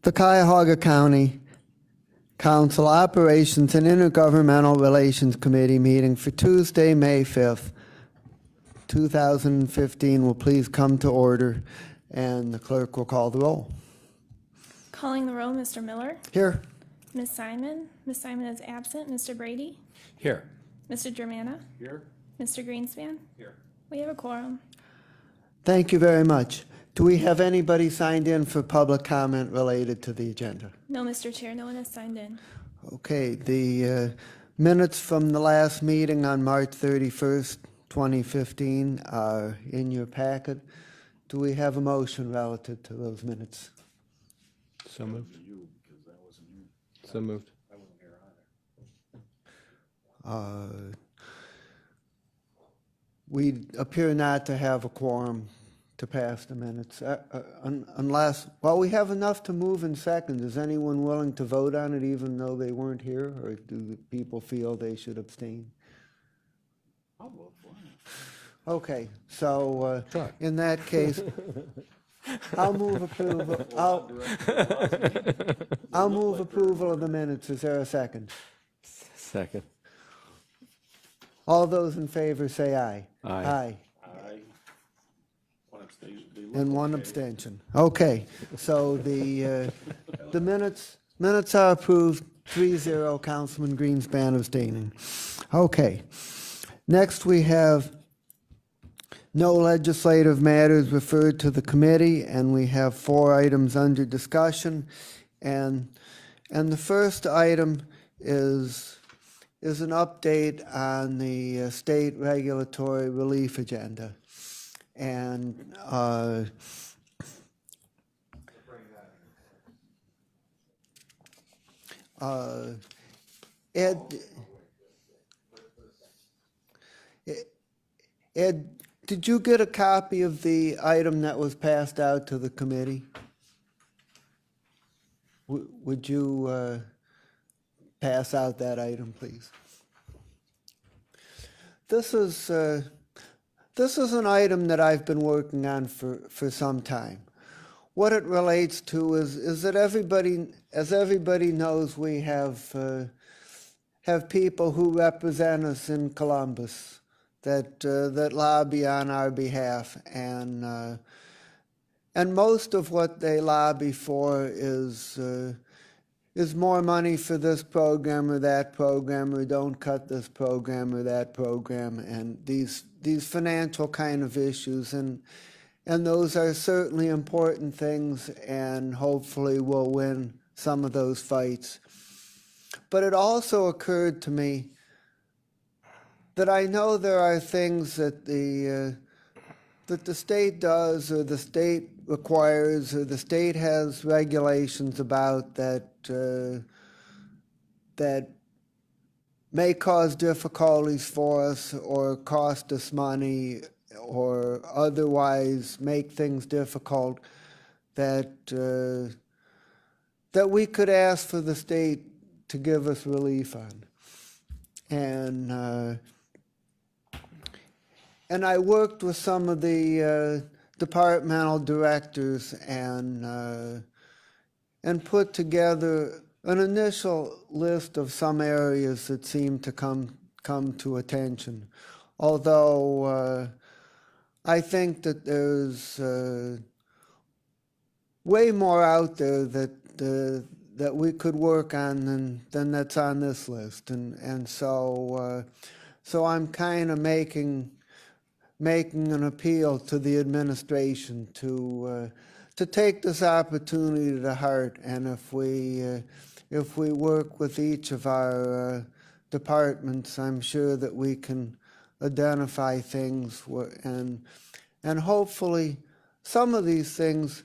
The Cuyahoga County Council Operations and Intergovernmental Relations Committee meeting for Tuesday, May 5th, 2015 will please come to order, and the clerk will call the roll. Calling the roll, Mr. Miller. Here. Ms. Simon. Ms. Simon is absent. Mr. Brady. Here. Mr. Germana. Here. Mr. Greenspan. Here. We have a quorum. Thank you very much. Do we have anybody signed in for public comment related to the agenda? No, Mr. Chair, no one has signed in. Okay, the minutes from the last meeting on March 31st, 2015 are in your packet. Do we have a motion relative to those minutes? So moved. So moved. We appear not to have a quorum to pass the minutes, unless, well, we have enough to move in second. Is anyone willing to vote on it even though they weren't here, or do the people feel they should abstain? I'll vote for it. Okay, so Try. in that case, I'll move approval. I'll move approval of the minutes. Is there a second? Second. All those in favor say aye. Aye. Aye. One abstention. They look And one okay. abstention. Okay, so the minutes are approved, 3-0, Councilman Greenspan abstaining. Okay, next we have no legislative matters referred to the committee, and we have 4 items under discussion. And the first item is an update on the state regulatory relief agenda. And Ed, did you get a copy of the item that was passed out to the committee? Would you pass out that item, please? This is an item that I've been working on for some time. What it relates to is that as everybody knows, we have people who represent us in Columbus that lobby on our behalf, and most of what they lobby for is more money for this program or that program, or don't cut this program or that program, and these financial kind of issues, and those are certainly important things, and hopefully we'll win some of those fights. But it also occurred to me that I know there are things that the state does, or the state requires, or the state has regulations about that may cause difficulties for us, or cost us money, or otherwise make things difficult, that we could ask for the state to give us relief on. And I worked with some of the departmental directors and put together an initial list of some areas that seemed to come to attention. Although I think that there's way more out there that we could work on than that's on this list, and so I'm kind of making an appeal to the administration to take this opportunity to heart, and if we work with each of our departments, I'm sure that we can identify things and hopefully some of these things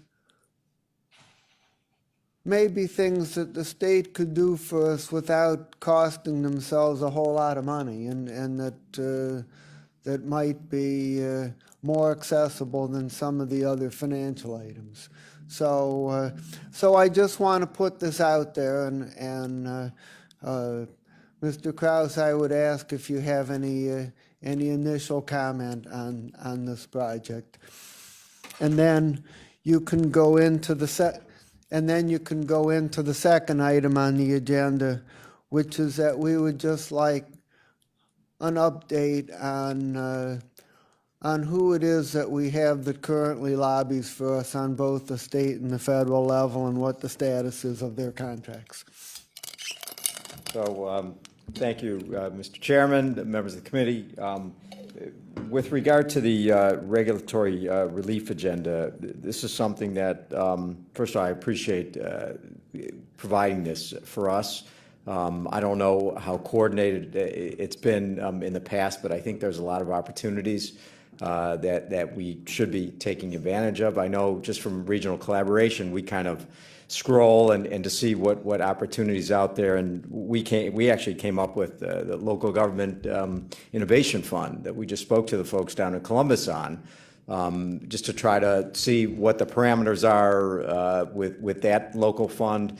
may be things that the state could do for us without costing themselves a whole lot of money, and that might be more accessible than some of the other financial items. So I just want to put this out there, and Mr. Kraus, I would ask if you have any initial comment on this project, and then you can go into the and then you can go into the second item on the agenda, which is that we would just like an update on who it is that we have that currently lobbies for us on both the state and the federal level and what the status is of their contracts. So, thank you, Mr. Chairman, members of the committee. With regard to the regulatory relief agenda, this is something that, first of all, I appreciate providing this for us. I don't know how coordinated it's been in the past, but I think there's a lot of opportunities that we should be taking advantage of. I know just from regional collaboration, we kind of scroll and to see what opportunities out there, and we actually came up with the local government innovation fund that we just spoke to the folks down in Columbus on, just to try to see what the parameters are with that local fund,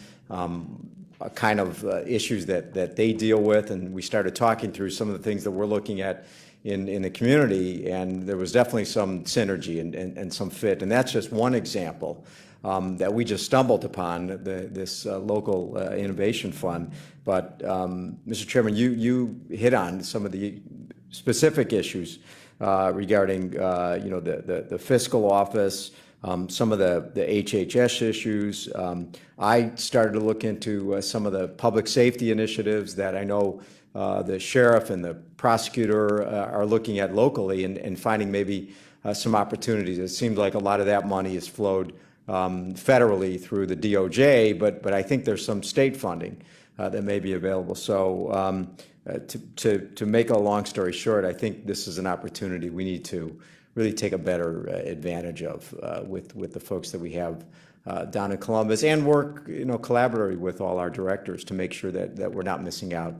kind of issues that they deal with, and we started talking through some of the things that we're looking at in the community, and there was definitely some synergy and some fit, and that's just one example that we just stumbled upon, this local innovation fund. But Mr. Chairman, you hit on some of the specific issues regarding the fiscal office, some of the HHS issues. I started to look into some of the public safety initiatives that I know the sheriff and the prosecutor are looking at locally and finding maybe some opportunities. It seems like a lot of that money has flowed federally through the DOJ, but I think there's some state funding that may be available. So to make a long story short, I think this is an opportunity we need to really take a better advantage of with the folks that we have down in Columbus, and work collaboratively with all our directors to make sure that we're not missing out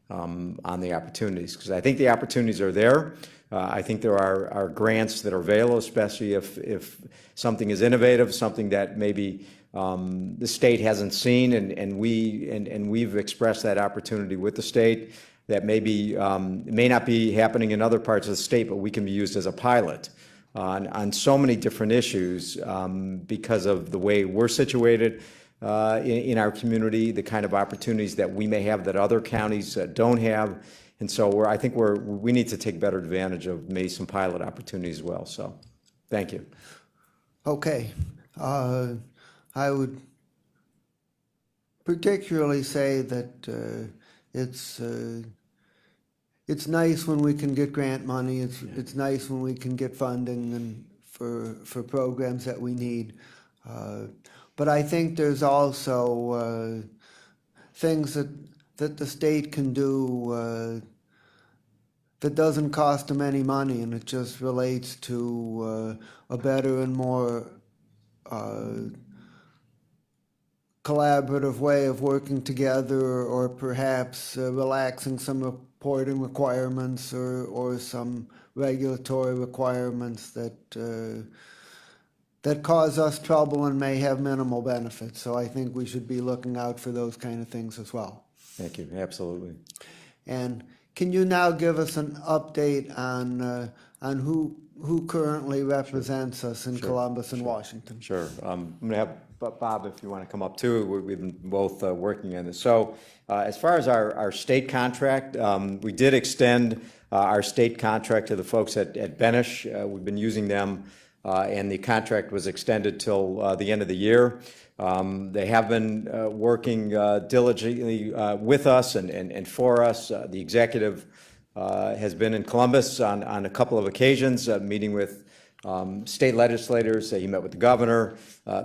on the opportunities, because I think the opportunities are there. I think there are grants that are available, especially if something is innovative, something that maybe the state hasn't seen, and we've expressed that opportunity with the state, that maybe it may not be happening in other parts of the state, but we can be used as a pilot on so many different issues because of the way we're situated in our community, the kind of opportunities that we may have that other counties don't have. And so I think we need to take better advantage of maybe some pilot opportunities as well. So thank you. Okay. I would particularly say that it's nice when we can get grant money. It's nice when we can get funding and for programs that we need. But I think there's also things that the state can do that doesn't cost them any money, and it just relates to a better and more collaborative way of working together, or perhaps relaxing some reporting requirements or some regulatory requirements that cause us trouble and may have minimal benefits. So I think we should be looking out for those kind of things as well. Thank you. Absolutely. And can you now give us an update on who currently represents us in Columbus and Washington? Sure. I'm going to have Bob, if you want to come up too. We've been both working on this. So as far as our state contract, we did extend our state contract to the folks at Benish. We've been using them, and the contract was extended till the end of the year. They have been working diligently with us and for us. The executive has been in Columbus on a couple of occasions, meeting with state legislators. He met with the governor,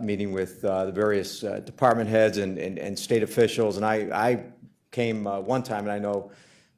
meeting with the various department heads and state officials. And I came one time, and I know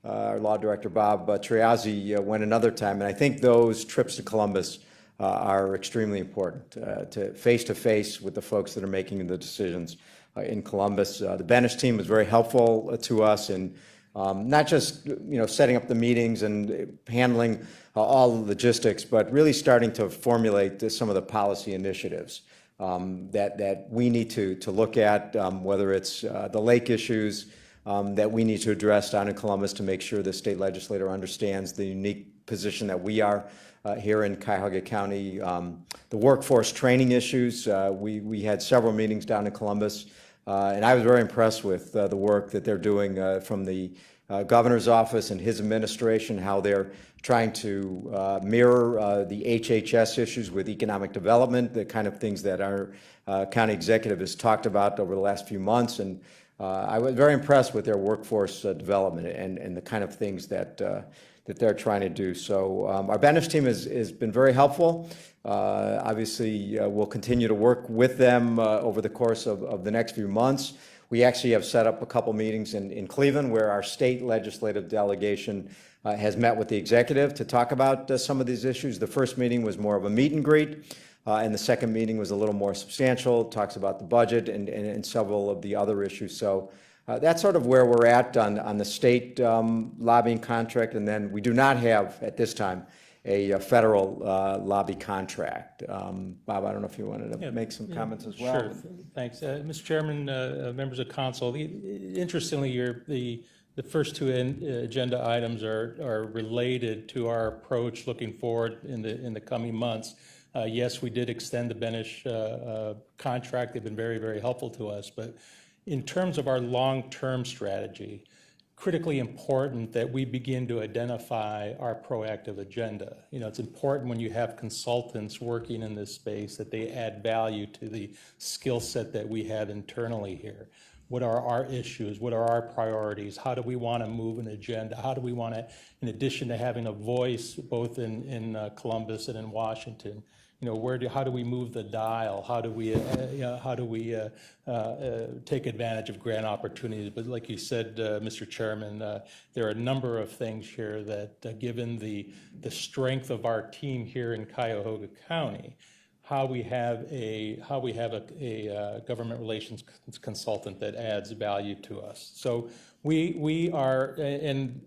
our law director, Bob Triazzi, went another time. And I think those trips to Columbus are extremely important, to face with the folks that are making the decisions in Columbus. The Benish team was very helpful to us in not just setting up the meetings and handling all the logistics, but really starting to formulate some of the policy initiatives that we need to look at, whether it's the lake issues that we need to address down in Columbus to make sure the state legislator understands the unique position that we are here in Cuyahoga County. The workforce training issues, we had several meetings down in Columbus, and I was very impressed with the work that they're doing from the governor's office and his administration, how they're trying to mirror the HHS issues with economic development, the kind of things that our county executive has talked about over the last few months. And I was very impressed with their workforce development and the kind of things that they're trying to do. So our Banish team has been very helpful. Obviously, we'll continue to work with them over the course of the next few months. We actually have set up a couple meetings in Cleveland where our state legislative delegation has met with the executive to talk about some of these issues. The first meeting was more of a meet and greet, and the second meeting was a little more substantial, talks about the budget and several of the other issues. So that's sort of where we're at on the state lobbying contract, and then we do not have, at this time, a federal lobby contract. Bob, I don't know if you wanted to make some comments as well. Sure, thanks. Mr. Chairman, members of council, interestingly, the first two agenda items are related to our approach looking forward in the coming months. Yes, we did extend the Benish contract. They've been very, very helpful to us. But in terms of our long-term strategy, critically important that we begin to identify our proactive agenda. You know, it's important when you have consultants working in this space that they add value to the skill set that we have internally here. What are our issues? What are our priorities? How do we want to move an agenda? How do we want to, in addition to having a voice both in Columbus and in Washington, you know, how do we move the dial? How do we take advantage of grant opportunities? But like you said, Mr. Chairman, there are a number of things here that, given the strength of our team here in Cuyahoga County, how we have a government relations consultant that adds value to us. So we are, and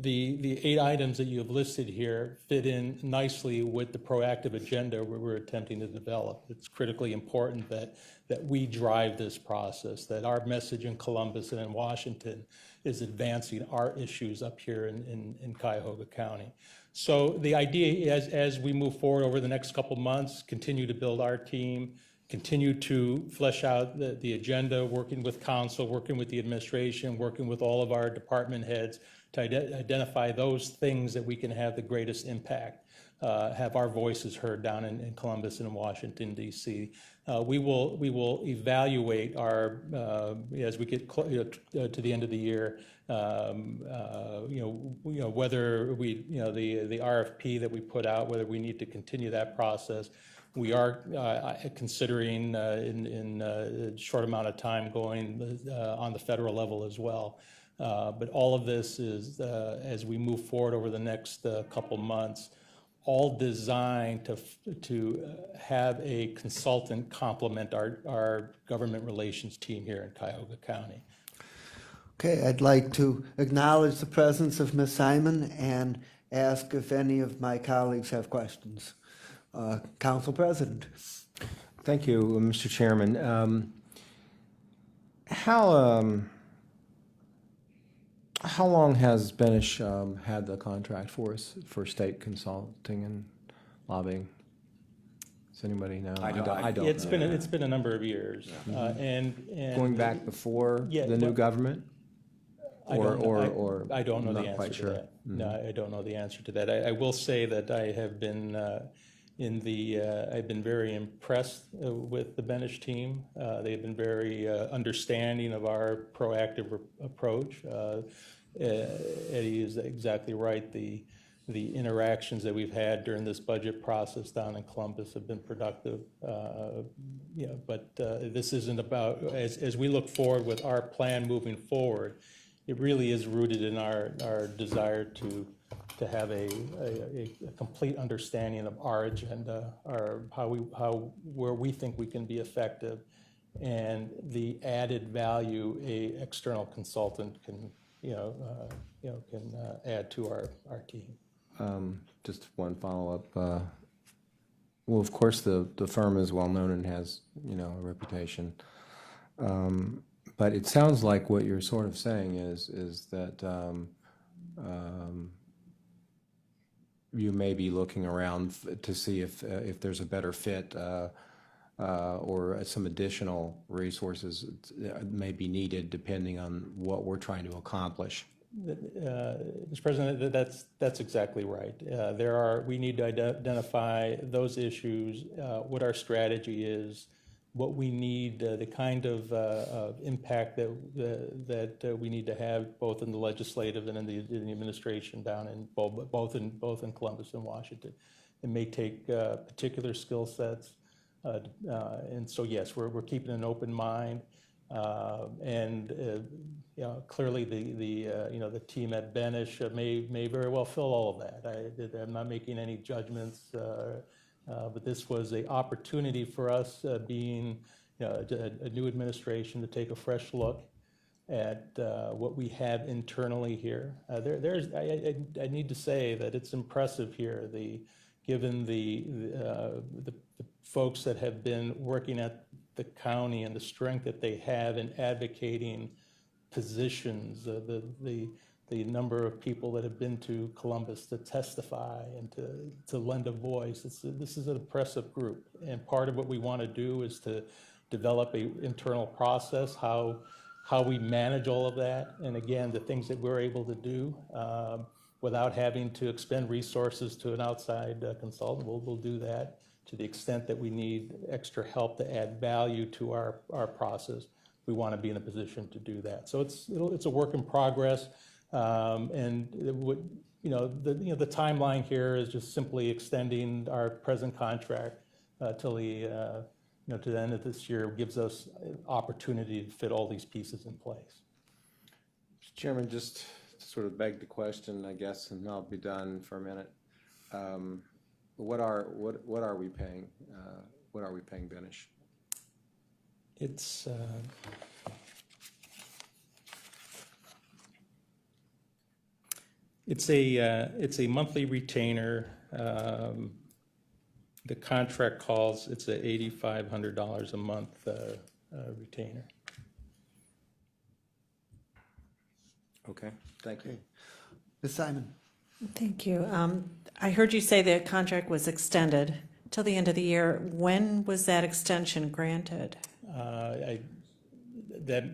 the 8 items that you have listed here fit in nicely with the proactive agenda we're attempting to develop. It's critically important that we drive this process, that our message in Columbus and in Washington is advancing our issues up here in Cuyahoga County. So the idea is, as we move forward over the next couple months, continue to build our team, continue to flesh out the agenda, working with council, working with the administration, working with all of our department heads to identify those things that we can have the greatest impact, have our voices heard down in Columbus and in Washington, D.C. We will evaluate our, as we get to the end of the year, whether we, the RFP that we put out, whether we need to continue that process. We are considering in a short amount of time going on the federal level as well. But all of this is, as we move forward over the next couple months, all designed to have a consultant complement our government relations team here in Cuyahoga County. Okay, I'd like to acknowledge the presence of Ms. Simon and ask if any of my colleagues have questions. Council President. Thank you, Mr. Chairman. How long has Benish had the contract for us for state consulting and lobbying? Does anybody know? I don't. It's been a number of years, and going back before the new government. I don't know the answer to that. Mm-hmm. No, I don't know the answer to that. I will say that I have been I've been very impressed with the Benish team. They've been very understanding of our proactive approach. Eddie is exactly right. The interactions that we've had during this budget process down in Columbus have been productive. But this isn't about, as we look forward with our plan moving forward, it really is rooted in our desire to have a complete understanding of our agenda, where we think we can be effective, and the added value a external consultant can add to our team. Just one follow-up. Well, of course, the firm is well known and has a reputation. But it sounds like what you're sort of saying is that you may be looking around to see if there's a better fit or some additional resources may be needed depending on what we're trying to accomplish. Mr. President, that's exactly right. We need to identify those issues, what our strategy is, what we need, the kind of impact that we need to have both in the legislative and in the administration down in both in Columbus and Washington. It may take particular skill sets, and so yes, we're keeping an open mind. Clearly the team at Benish may very well fill all of that. I'm not making any judgments, but this was an opportunity for us, being a new administration, to take a fresh look at what we have internally here. I need to say that it's impressive here, given the folks that have been working at the county and the strength that they have in advocating positions, the number of people that have been to Columbus to testify and to lend a voice. This is an impressive group, and part of what we want to do is to develop an internal process, how we manage all of that, and again, the things that we're able to do without having to expend resources to an outside consultant. We'll do that to the extent that we need extra help to add value to our process. We want to be in a position to do that. So it's a work in progress, and the timeline here is just simply extending our present contract till to the end of this year. Gives us opportunity to fit all these pieces in place. Mr. Chairman, just to sort of beg the question, I guess, and I'll be done for a minute. What are we paying? What are we paying Benish? It's a monthly retainer. The contract calls, it's a $8,500 a month retainer. Okay, thank you. Ms. Simon? Thank you. I heard you say the contract was extended till the end of the year. When was that extension granted? That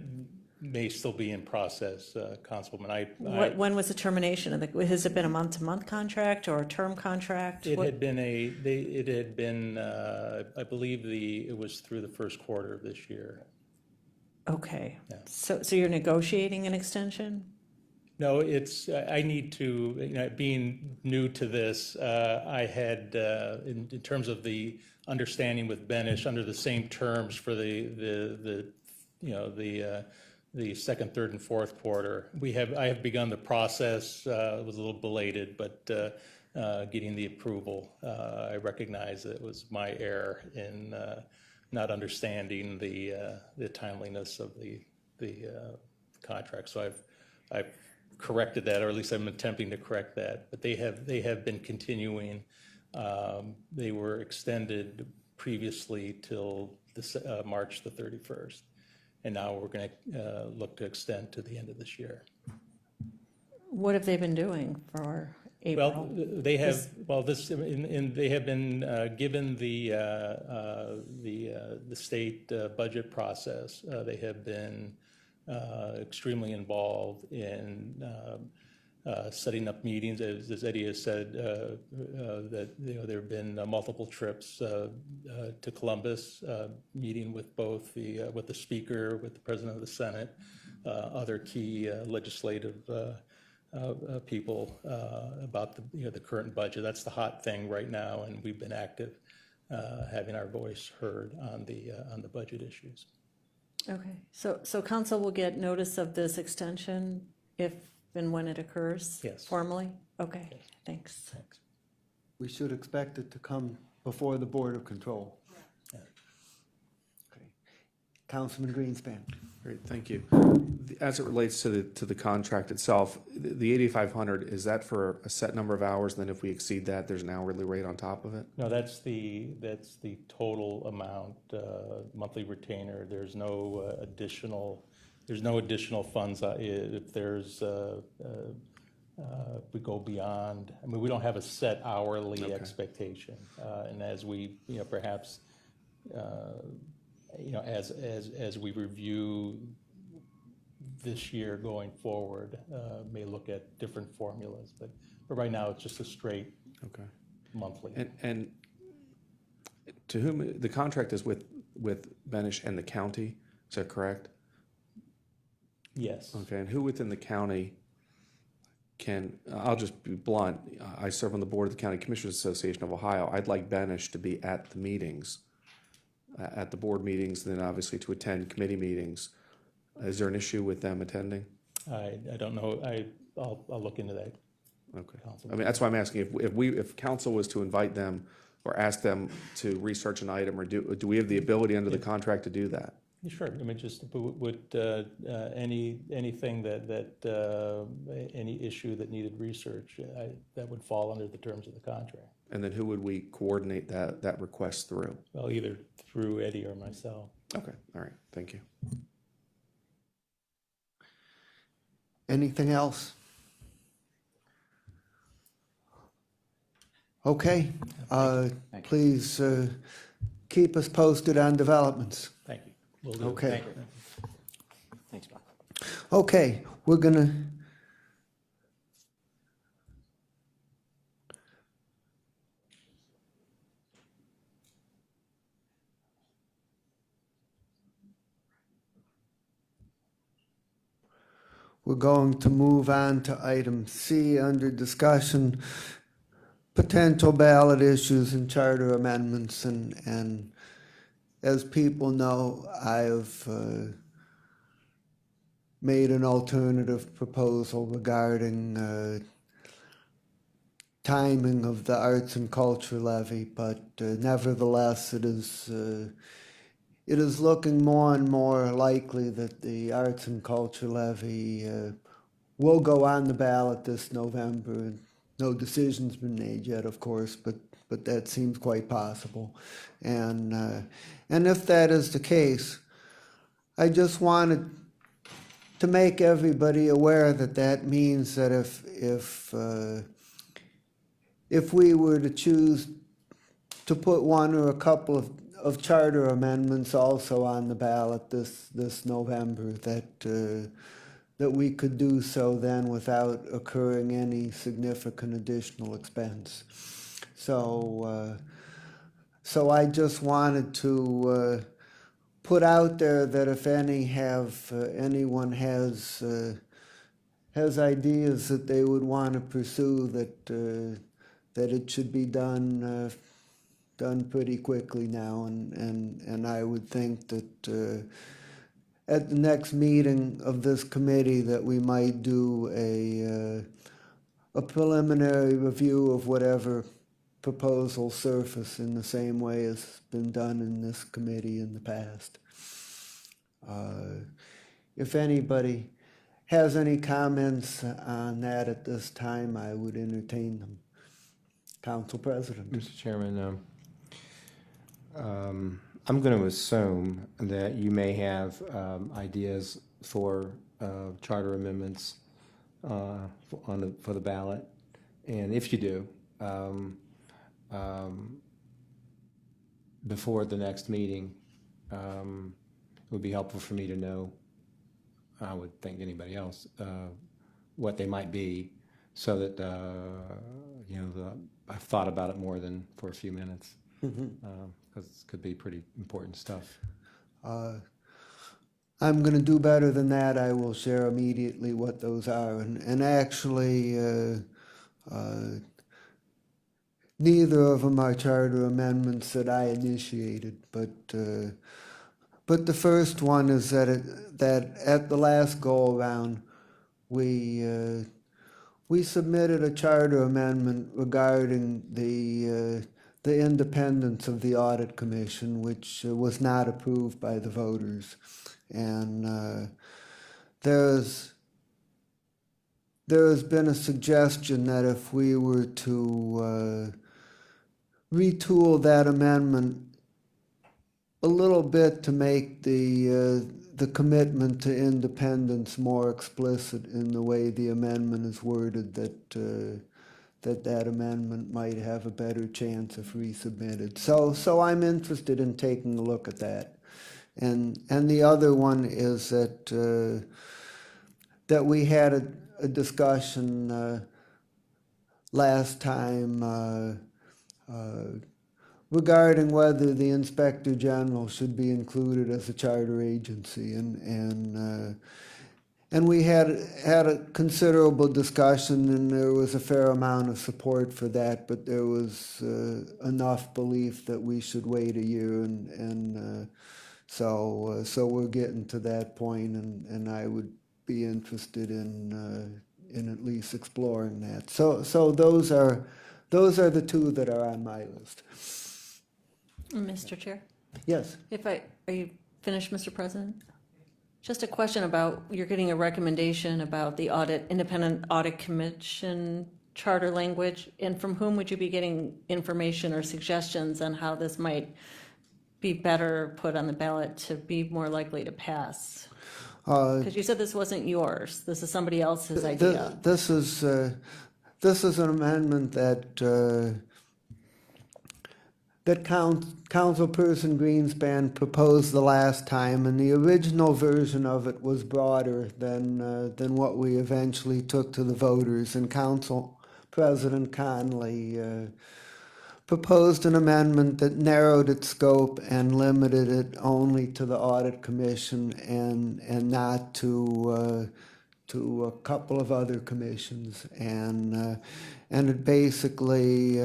may still be in process, Councilwoman. When was the termination of has it been a month-to-month contract or a term contract? It had been I believe it was through the first quarter of this year. Okay. Yeah. So you're negotiating an extension? No, I need to, being new to this, I had, in terms of the understanding with Benish, under the same terms for the second, third, and fourth quarter. I have begun the process. It was a little belated, but getting the approval. I recognize that it was my error in not understanding the timeliness of the contract. So I've corrected that, or at least I'm attempting to correct that. But they have been continuing. They were extended previously till March the 31st. And now we're going to look to extend to the end of this year. What have they been doing for April? Well, they have. They have been given the state budget process. They have been extremely involved in setting up meetings. As Eddie has said, that there have been multiple trips to Columbus, meeting with both with the Speaker, with the President of the Senate, other key legislative people about the current budget. That's the hot thing right now, and we've been active, having our voice heard on the budget issues. Okay, so council will get notice of this extension if and when it occurs? Yes. Formally? Okay, Yes. thanks. We should expect it to come before the Board of Control. Yeah. Okay. Councilman Greenspan. Great, thank you. As it relates to the contract itself, the 8,500, is that for a set number of hours? Then if we exceed that, there's an hourly rate on top of it? No, that's the total amount, monthly retainer. There's no additional funds. If there's if we go beyond, I mean, we don't have a set hourly expectation. And as we, perhaps, as we review this year going forward, may look at different formulas, but right now it's just a straight Okay. monthly. And to whom, the contract is with Benish and the county, is that correct? Yes. Okay, and who within the county can, I'll just be blunt, I serve on the board of the County Commissioners Association of Ohio. I'd like Benish to be at the meetings, at the board meetings, then obviously to attend committee meetings. Is there an issue with them attending? I don't know. I'll look into that. Okay. Council. I mean, that's why I'm asking, if council was to invite them or ask them to research an item, or do we have the ability under the contract to do that? Sure. I mean, just would anything any issue that needed research, that would fall under the terms of the contract. And then who would we coordinate that request through? Well, either through Eddie or myself. Okay, all right, thank you. Anything else? Okay, please keep us posted on developments. Thank you. Will do. Okay. Thank you. Thanks, Bob. Okay, we're gonna. We're going to move on to item C under discussion, potential ballot issues and charter amendments, and as people know, I've made an alternative proposal regarding timing of the arts and culture levy, but nevertheless, it is looking more and more likely that the arts and culture levy will go on the ballot this November. No decision's been made yet, of course, but that seems quite possible. And if that is the case, I just wanted to make everybody aware that that means that if we were to choose to put one or a couple of charter amendments also on the ballot this November, that we could do so then without incurring any significant additional expense. So I just wanted to put out there that if anyone has ideas that they would want to pursue, that it should be done pretty quickly now, and I would think that at the next meeting of this committee that we might do a preliminary review of whatever proposals surface in the same way as been done in this committee in the past. If anybody has any comments on that at this time, I would entertain them. Council President. Mr. Chairman, I'm going to assume that you may have ideas for charter amendments for the ballot, and if you do, before the next meeting, it would be helpful for me to know, I would think anybody else, what they might be, so that I've thought about it more than for a few minutes, because it could be pretty important stuff. I'm going to do better than that. I will share immediately what those are, and actually, neither of them are charter amendments that I initiated, but the first one is that at the last go-around, we submitted a charter amendment regarding the independence of the audit commission, which was not approved by the voters, and there has been a suggestion that if we were to retool that amendment a little bit to make the commitment to independence more explicit in the way the amendment is worded, that amendment might have a better chance if resubmitted. So I'm interested in taking a look at that. And the other one is that we had a discussion last time regarding whether the Inspector General should be included as a charter agency, and we had a considerable discussion, and there was a fair amount of support for that, but there was enough belief that we should wait a year, and so we're getting to that point, and I would be interested in at least exploring that. So those are the two that are on my list. Mr. Chair, Yes. are you finished, Mr. President? Just a question about, you're getting a recommendation about the Independent Audit Commission charter language, and from whom would you be getting information or suggestions on how this might be better put on the ballot to be more likely to pass? Because you said this wasn't yours, this is somebody else's idea. This is an amendment that Councilperson Greenspan proposed the last time, and the original version of it was broader than what we eventually took to the voters. And Council President Conley proposed an amendment that narrowed its scope and limited it only to the Audit Commission and not to a couple of other commissions, and it basically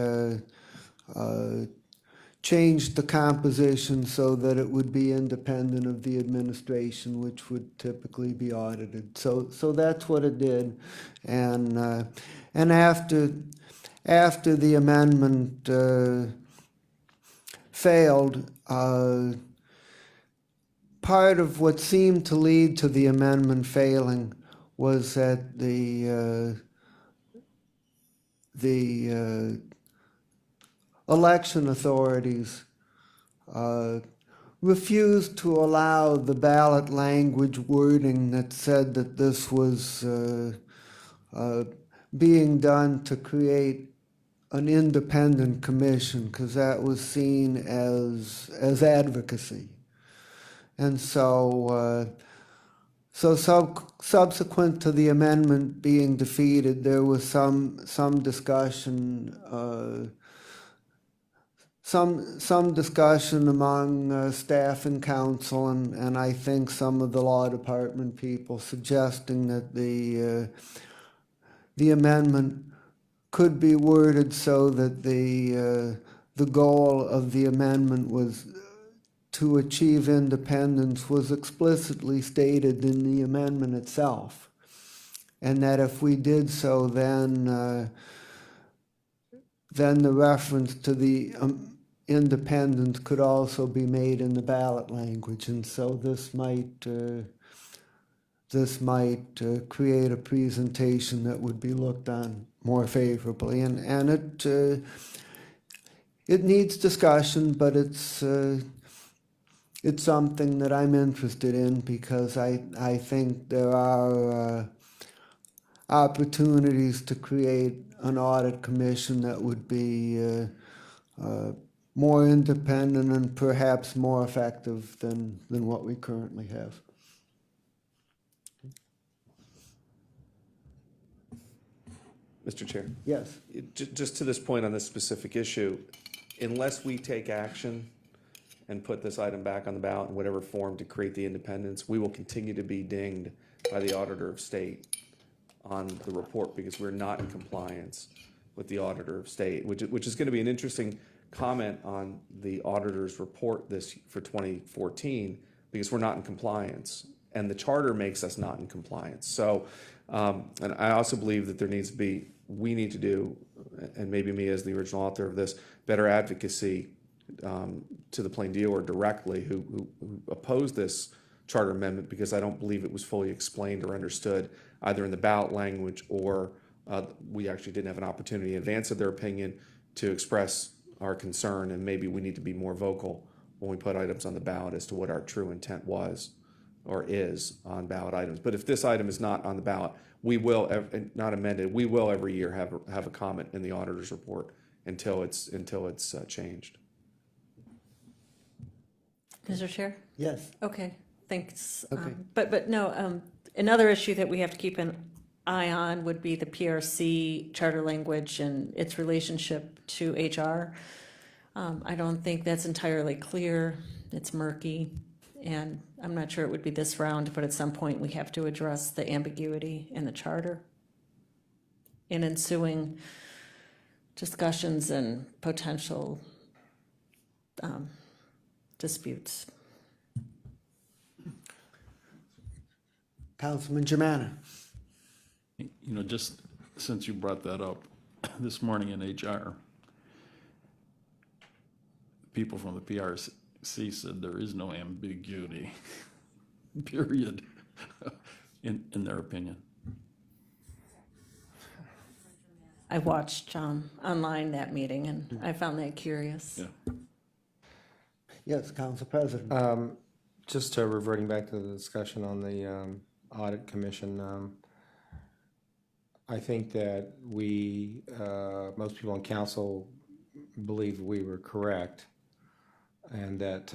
changed the composition so that it would be independent of the administration, which would typically be audited. So that's what it did, and after the amendment failed, part of what seemed to lead to the amendment failing was that the election authorities refused to allow the ballot language wording that said that this was being done to create an independent commission, because that was seen as advocacy. And so subsequent to the amendment being defeated, there was some discussion, some discussion among staff and council, and I think some of the law department people suggesting that the amendment could be worded so that the goal of the amendment was to achieve independence was explicitly stated in the amendment itself, and that if we did so, then the reference to the independence could also be made in the ballot language, and so this might create a presentation that would be looked on more favorably, and it needs discussion, but it's something that I'm interested in, because I think there are opportunities to create an audit commission that would be more independent and perhaps more effective than what we currently have. Mr. Chair, Yes. just to this point on this specific issue, unless we take action and put this item back on the ballot in whatever form to create the independence, we will continue to be dinged by the Auditor of State on the report because we're not in compliance with the Auditor of State, which is going to be an interesting comment on the auditor's report for 2014, because we're not in compliance, and the charter makes us not in compliance. So, and I also believe that we need to do, and maybe me as the original author of this, better advocacy to the plain dealer directly who opposed this charter amendment, because I don't believe it was fully explained or understood either in the ballot language, or we actually didn't have an opportunity in advance of their opinion to express our concern, and maybe we need to be more vocal when we put items on the ballot as to what our true intent was or is on ballot items. But if this item is not on the ballot, we will, not amended, we will every year have a comment in the auditor's report until it's changed. Mr. Chair? Yes. Okay, thanks. Okay. But no, another issue that we have to keep an eye on would be the PRC charter language and its relationship to HR. I don't think that's entirely clear. It's murky, and I'm not sure it would be this round, but at some point we have to address the ambiguity in the charter in ensuing discussions and potential disputes. Councilman Germana. Just since you brought that up this morning in HR, people from the PRC said there is no ambiguity, period, in their opinion. I watched online that meeting, and I found that curious. Yeah. Yes, Council President. Just reverting back to the discussion on the Audit Commission, I think that most people on council believe we were correct, and that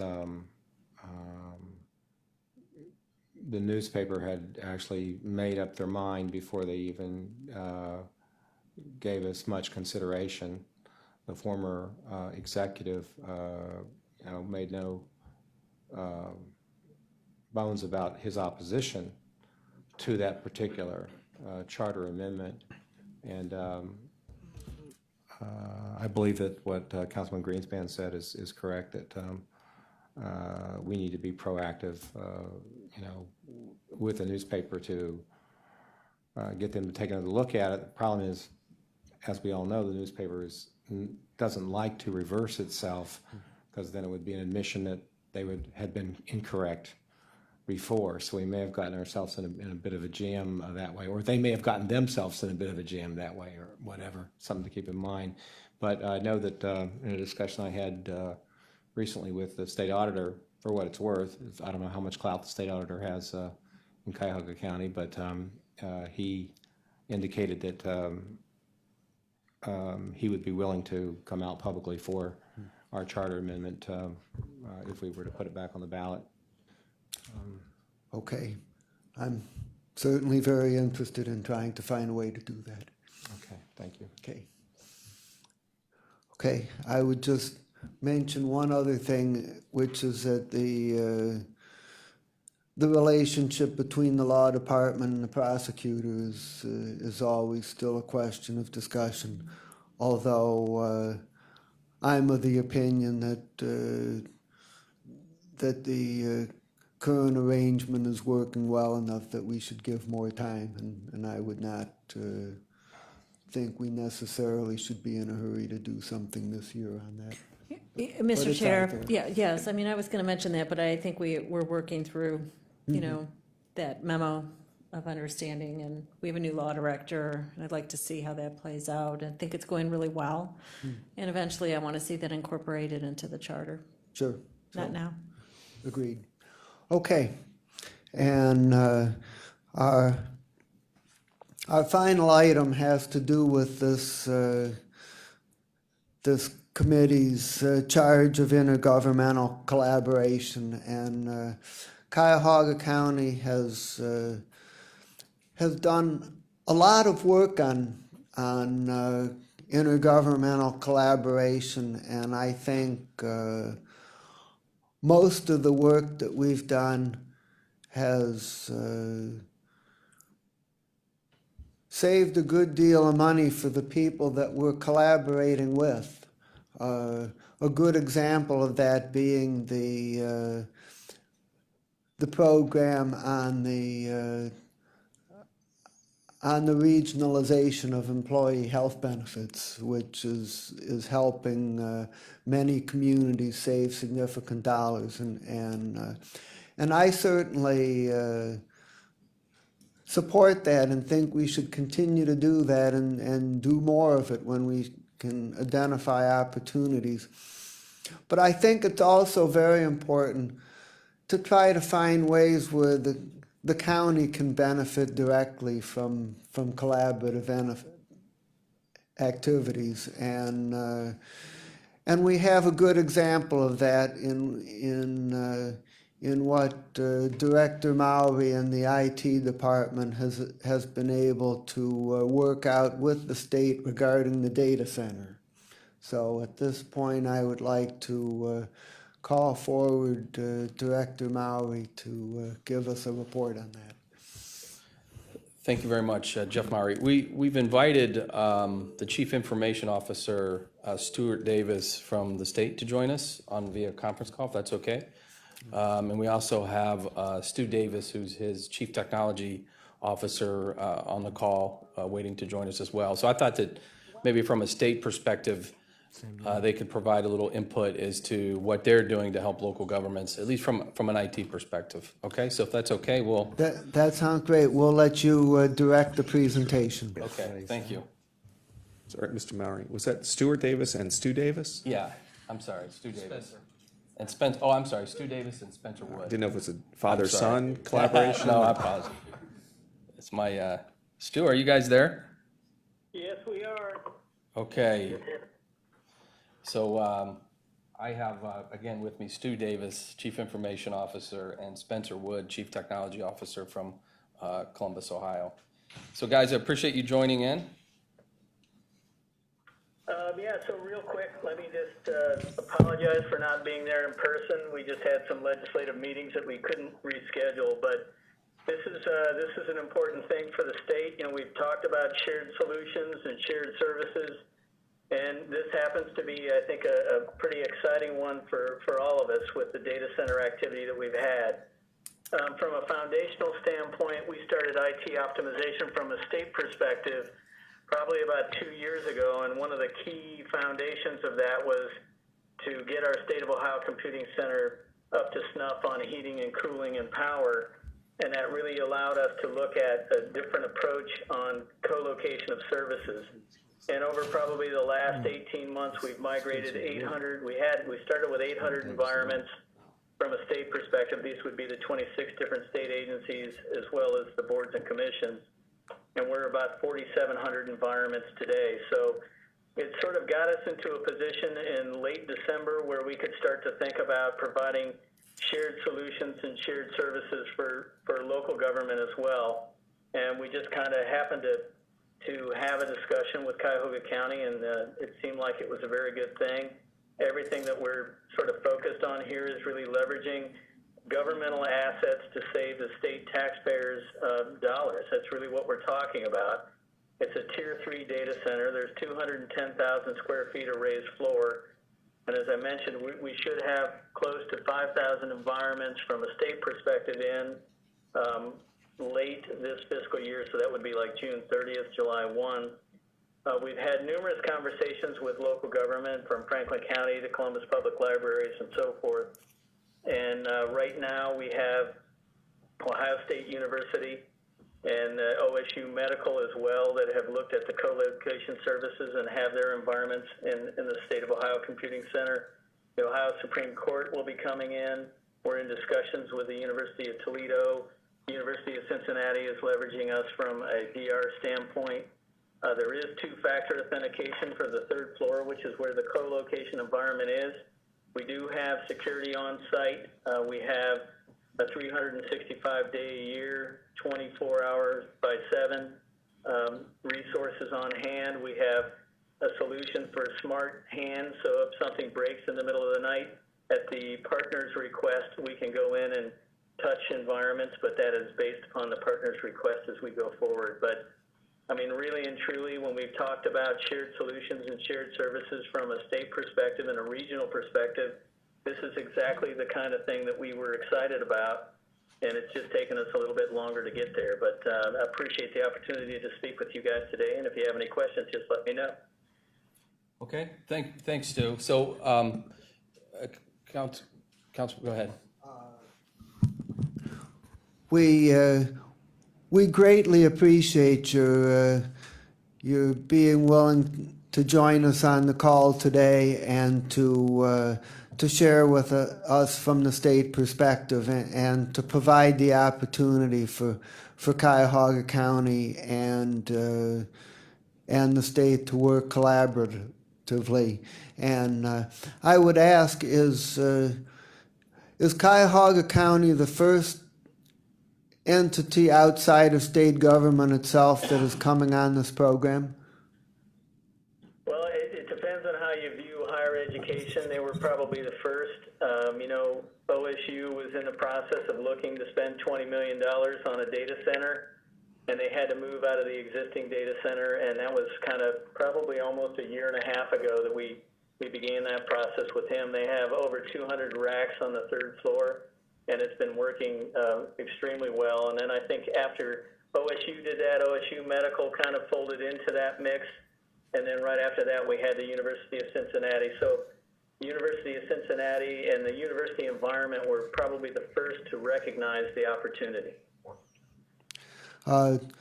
the newspaper had actually made up their mind before they even gave us much consideration. The former executive made no bones about his opposition to that particular charter amendment, and I believe that what Councilman Greenspan said is correct, that we need to be proactive, with the newspaper to get them to take another look at it. The problem is, as we all know, the newspaper doesn't like to reverse itself, because then it would be an admission that they had been incorrect before. So we may have gotten ourselves in a bit of a jam that way, or they may have gotten themselves in a bit of a jam that way, or whatever, something to keep in mind. But I know that in a discussion I had recently with the state auditor, for what it's worth, I don't know how much clout the state auditor has in Cuyahoga County, but he indicated that he would be willing to come out publicly for our charter amendment if we were to put it back on the ballot. Okay. I'm certainly very interested in trying to find a way to do that. Okay, thank you. Okay. Okay, I would just mention one other thing, which is that the relationship between the law department and the prosecutor is always still a question of discussion, although I'm of the opinion that the current arrangement is working well enough that we should give more time, and I would not think we necessarily should be in a hurry to do something this year on that. Mr. it's Chair, out there. yes, I mean, I was going to mention that, but I think we're working through, that memo of understanding, and we have a new law director, and I'd like to see how that plays out. I think it's going really well, and eventually I want to see that incorporated into the charter, Sure. not now. Agreed. Okay. And our final item has to do with this committee's charge of intergovernmental collaboration, and Cuyahoga County has done a lot of work on intergovernmental collaboration, and I think most of the work that we've done has saved a good deal of money for the people that we're collaborating with. A good example of that being the program on the regionalization of employee health benefits, which is helping many communities save significant dollars, and I certainly support that and think we should continue to do that and do more of it when we can identify opportunities. But I think it's also very important to try to find ways where the county can benefit directly from collaborative activities, and we have a good example of that in what Director Mowry and the IT department has been able to work out with the state regarding the data center. So at this point, I would like to call forward Director Mowry to give us a report on that. Thank you very much, Jeff Mowry. We've invited the Chief Information Officer, Stuart Davis, from the state to join us on via conference call, if that's okay. And we also have Stu Davis, who's his Chief Technology Officer, on the call, waiting to join us as well. So I thought that maybe from a state perspective, they could provide a little input as to what they're doing to help local governments, at least from an IT perspective. Okay, so if that's okay, we'll. That sounds great. We'll let you direct the presentation. Okay, thank you. Sorry, Mr. Mowry, was that Stuart Davis and Stu Davis? Yeah, I'm sorry, Stu Davis. And Spencer, oh, I'm sorry, Stu Davis and Spencer Wood. Didn't know if it was a I'm father-son sorry. collaboration? No, I apologize. It's my, Stu, are you guys there? Yes, we are. Okay. So I have, again, with me Stu Davis, Chief Information Officer, and Spencer Wood, Chief Technology Officer from Columbus, Ohio. So guys, I appreciate you joining in. Yeah, so real quick, let me just apologize for not being there in person. We just had some legislative meetings that we couldn't reschedule, but this is an important thing for the state. You know, we've talked about shared solutions and shared services, and this happens to be, I think, a pretty exciting one for all of us with the data center activity that we've had. From a foundational standpoint, we started IT optimization from a state perspective probably about 2 years ago, and one of the key foundations of that was to get our State of Ohio Computing Center up to snuff on heating and cooling and power, and that really allowed us to look at a different approach on co-location of services. And over probably the last 18 months, we've migrated 800. We started with 800 environments from a state perspective. These would be the 26 different state agencies as well as the boards and commissions. And we're about 4,700 environments today. So it sort of got us into a position in late December where we could start to think about providing shared solutions and shared services for local government as well. And we just kind of happened to have a discussion with Cuyahoga County, and it seemed like it was a very good thing. Everything that we're sort of focused on here is really leveraging governmental assets to save the state taxpayers dollars. That's really what we're talking about. It's a Tier 3 data center. There's 210,000 square feet of raised floor. And as I mentioned, we should have close to 5,000 environments from a state perspective in late this fiscal year, so that would be like June 30th, July 1. We've had numerous conversations with local government from Franklin County to Columbus Public Libraries and so forth. And right now we have Ohio State University and OSU Medical as well that have looked at the co-location services and have their environments in the State of Ohio Computing Center. The Ohio Supreme Court will be coming in. We're in discussions with the University of Toledo. The University of Cincinnati is leveraging us from a DR standpoint. There is two-factor authentication for the third floor, which is where the co-location environment is. We do have security on site. We have a 365-day-a-year, 24 hours by 7 resources on hand. We have a solution for smart hands, so if something breaks in the middle of the night, at the partner's request, we can go in and touch environments, but that is based upon the partner's request as we go forward. But I mean, really and truly, when we've talked about shared solutions and shared services from a state perspective and a regional perspective, this is exactly the kind of thing that we were excited about, and it's just taken us a little bit longer to get there. But I appreciate the opportunity to speak with you guys today, and if you have any questions, just let me know. Okay, thanks, Stu. So, Council, go ahead. We greatly appreciate your being willing to join us on the call today and to share with us from the state perspective and to provide the opportunity for Cuyahoga County and the state to work collaboratively. And I would ask, is Cuyahoga County the first entity outside of state government itself that is coming on this program? Well, it depends on how you view higher education. They were probably the first. OSU was in the process of looking to spend $20 million on a data center, and they had to move out of the existing data center, and that was kind of probably almost a year and a half ago that we began that process with him. They have over 200 racks on the 3rd floor, and it's been working extremely well. And then I think after OSU did that, OSU Medical kind of folded into that mix, and then right after that we had the University of Cincinnati. So the University of Cincinnati and the university environment were probably the first to recognize the opportunity. And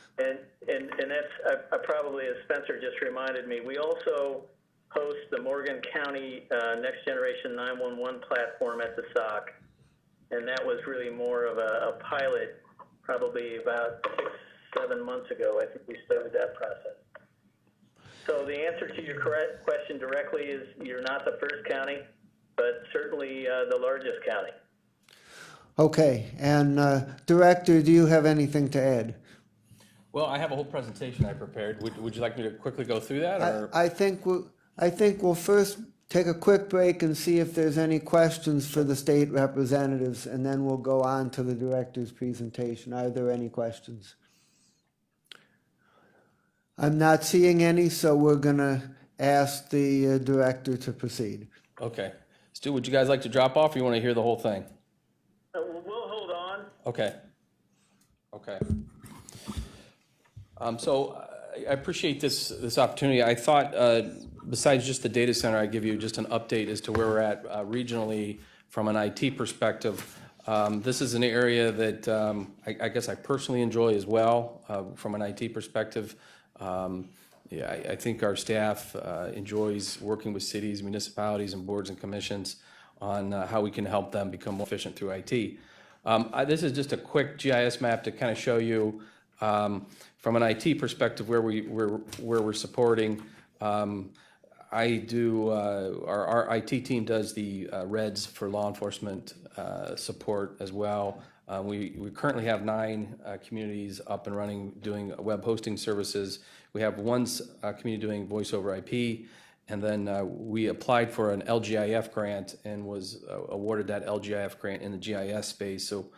that's probably, as Spencer just reminded me, we also host the Morgan County Next Generation 911 platform at the SOC, and that was really more of a pilot, probably about 6-7 months ago. I think we started that process. So the answer to your correct question directly is you're not the first county, but certainly the largest county. Okay, and Director, do you have anything to add? Well, I have a whole presentation I prepared. Would you like me to quickly go through that? Or? I think we'll first take a quick break and see if there's any questions for the state representatives, and then we'll go on to the director's presentation. Are there any questions? I'm not seeing any, so we're going to ask the director to proceed. Okay. Stu, would you guys like to drop off, or you want to hear the whole thing? We'll hold on. Okay. Okay. So I appreciate this opportunity. I thought, besides just the data center, I'd give you just an update as to where we're at regionally from an IT perspective. This is an area that I guess I personally enjoy as well from an IT perspective. Yeah, I think our staff enjoys working with cities, municipalities, and boards and commissions on how we can help them become more efficient through IT. This is just a quick GIS map to kind of show you from an IT perspective where we're supporting. I do our IT team does the REDS for law enforcement support as well. We currently have 9 communities up and running doing web hosting services. We have one community doing voice over IP, and then we applied for an LGIF grant and was awarded that LGIF grant in the GIS space. So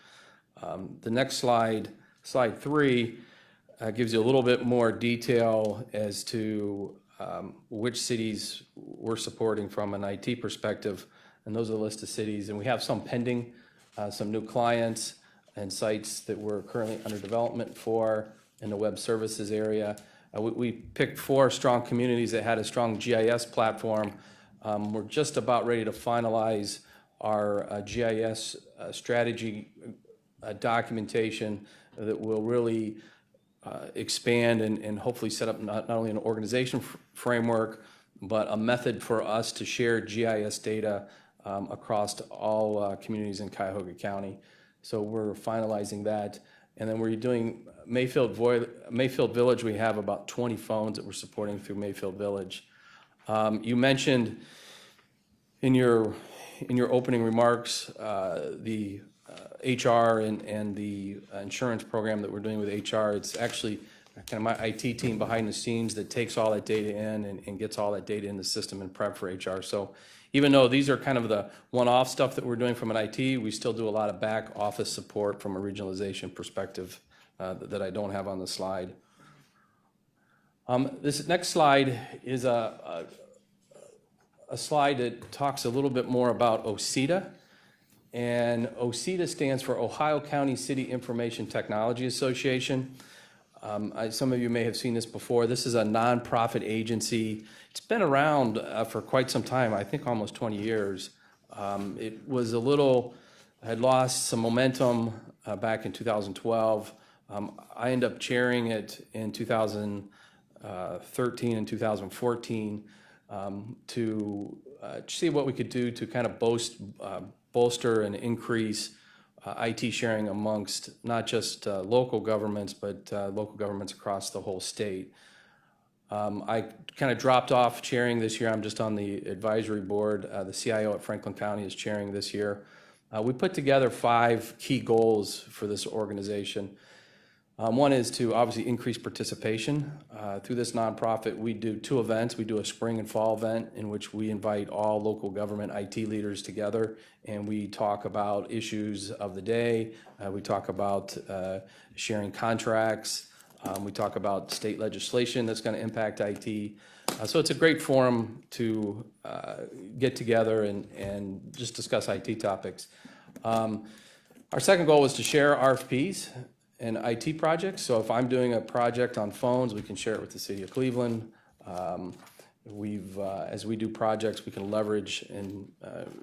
the next slide 3, gives you a little bit more detail as to which cities we're supporting from an IT perspective, and those are the list of cities. And we have some pending, some new clients and sites that we're currently under development for in the web services area. We picked 4 strong communities that had a strong GIS platform. We're just about ready to finalize our GIS strategy documentation that will really expand and hopefully set up not only an organization framework, but a method for us to share GIS data across all communities in Cuyahoga County. So we're finalizing that. And then we're doing Mayfield Village. We have about 20 phones that we're supporting through Mayfield Village. You mentioned in your opening remarks the HR and the insurance program that we're doing with HR. It's actually kind of my IT team behind the scenes that takes all that data in and gets all that data in the system and prep for HR. So even though these are kind of the one-off stuff that we're doing from an IT, we still do a lot of back office support from a regionalization perspective that I don't have on the slide. This next slide is a slide that talks a little bit more about OCEDA. And OCEDA stands for Ohio County City Information Technology Association. Some of you may have seen this before. This is a nonprofit agency. It's been around for quite some time, I think almost 20 years. It was had lost some momentum back in 2012. I ended up chairing it in 2013 and 2014 to see what we could do to kind of bolster and increase IT sharing amongst not just local governments, but local governments across the whole state. I kind of dropped off chairing this year. I'm just on the advisory board. The CIO at Franklin County is chairing this year. We put together 5 key goals for this organization. One is to obviously increase participation. Through this nonprofit, we do 2 events. We do a spring and fall event in which we invite all local government IT leaders together, and we talk about issues of the day. We talk about sharing contracts. We talk about state legislation that's going to impact IT. So it's a great forum to get together and just discuss IT topics. Our second goal was to share RFPs and IT projects. So if I'm doing a project on phones, we can share it with the city of Cleveland. As we do projects, we can leverage and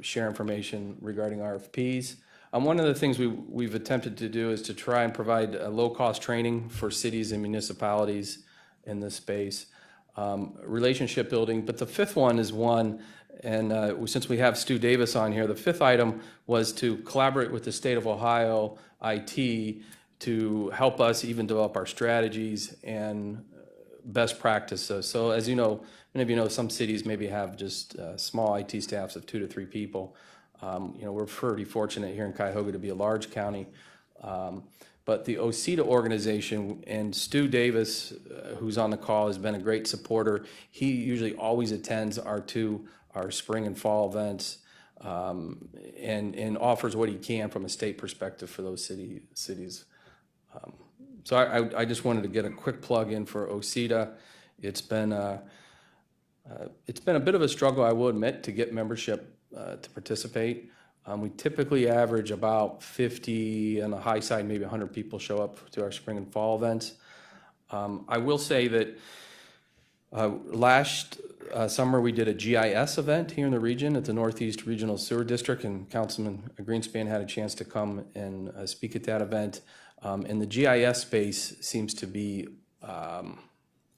share information regarding RFPs. One of the things we've attempted to do is to try and provide low-cost training for cities and municipalities in this space, relationship building. But the 5th one is one, and since we have Stu Davis on here, the 5th item was to collaborate with the state of Ohio IT to help us even develop our strategies and best practices. So as you know, many of you know, some cities maybe have just small IT staffs of 2 to 3 people. We're pretty fortunate here in Cuyahoga to be a large county. But the OCEDA organization and Stu Davis, who's on the call, has been a great supporter. He usually always attends our spring and fall events, and offers what he can from a state perspective for those cities. So I just wanted to get a quick plug in for OCEDA. It's been a bit of a struggle, I will admit, to get membership to participate. We typically average about 50, on the high side, maybe 100 people show up to our spring and fall events. I will say that last summer we did a GIS event here in the region at the Northeast Regional Sewer District, and Councilman Greenspan had a chance to come and speak at that event. And the GIS space seems to be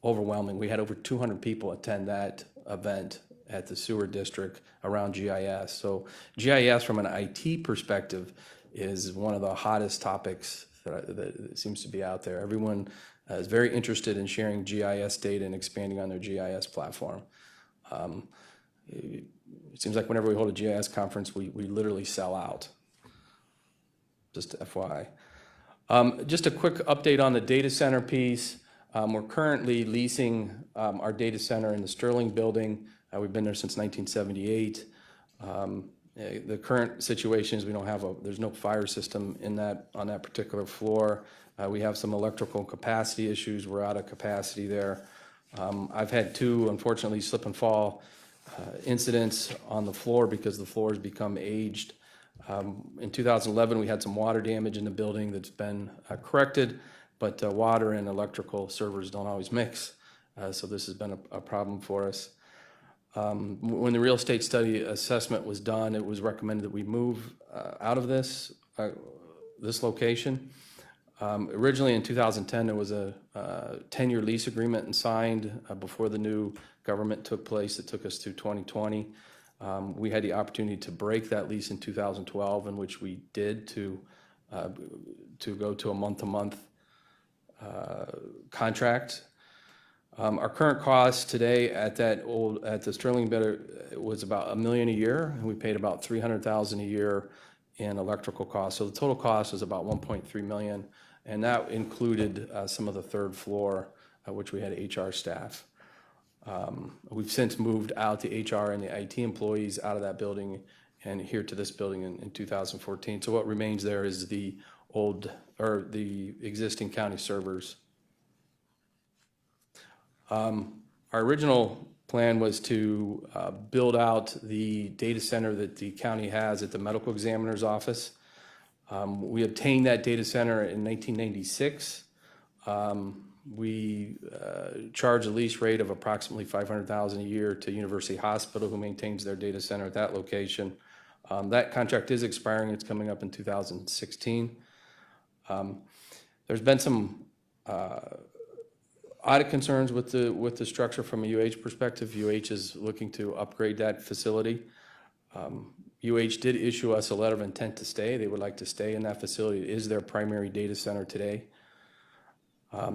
overwhelming. We had over 200 people attend that event at the sewer district around GIS. So GIS from an IT perspective is one of the hottest topics that seems to be out there. Everyone is very interested in sharing GIS data and expanding on their GIS platform. It seems like whenever we hold a GIS conference, we literally sell out. Just FYI. Just a quick update on the data center piece. We're currently leasing our data center in the Sterling building. We've been there since 1978. The current situation is there's no fire system on that particular floor. We have some electrical capacity issues. We're out of capacity there. I've had 2, unfortunately, slip and fall incidents on the floor because the floor has become aged. In 2011, we had some water damage in the building that's been corrected, but water and electrical servers don't always mix. So this has been a problem for us. When the real estate study assessment was done, it was recommended that we move out of this location. Originally in 2010, there was a 10-year lease agreement and signed before the new government took place. It took us through 2020. We had the opportunity to break that lease in 2012, in which we did to go to a month-to-month contract. Our current cost today at the Sterling bid was about $1 million a year, and we paid about $300,000 a year in electrical costs. So the total cost was about $1.3 million, and that included some of the 3rd floor, which we had HR staff. We've since moved out the HR and the IT employees out of that building and here to this building in 2014. So what remains there is the existing county servers. Our original plan was to build out the data center that the county has at the medical examiner's office. We obtained that data center in 1996. We charge a lease rate of approximately $500,000 a year to University Hospital, who maintains their data center at that location. That contract is expiring. It's coming up in 2016. There's been some audit concerns with the structure from a UH perspective. UH is looking to upgrade that facility. UH did issue us a letter of intent to stay. They would like to stay in that facility. It is their primary data center today.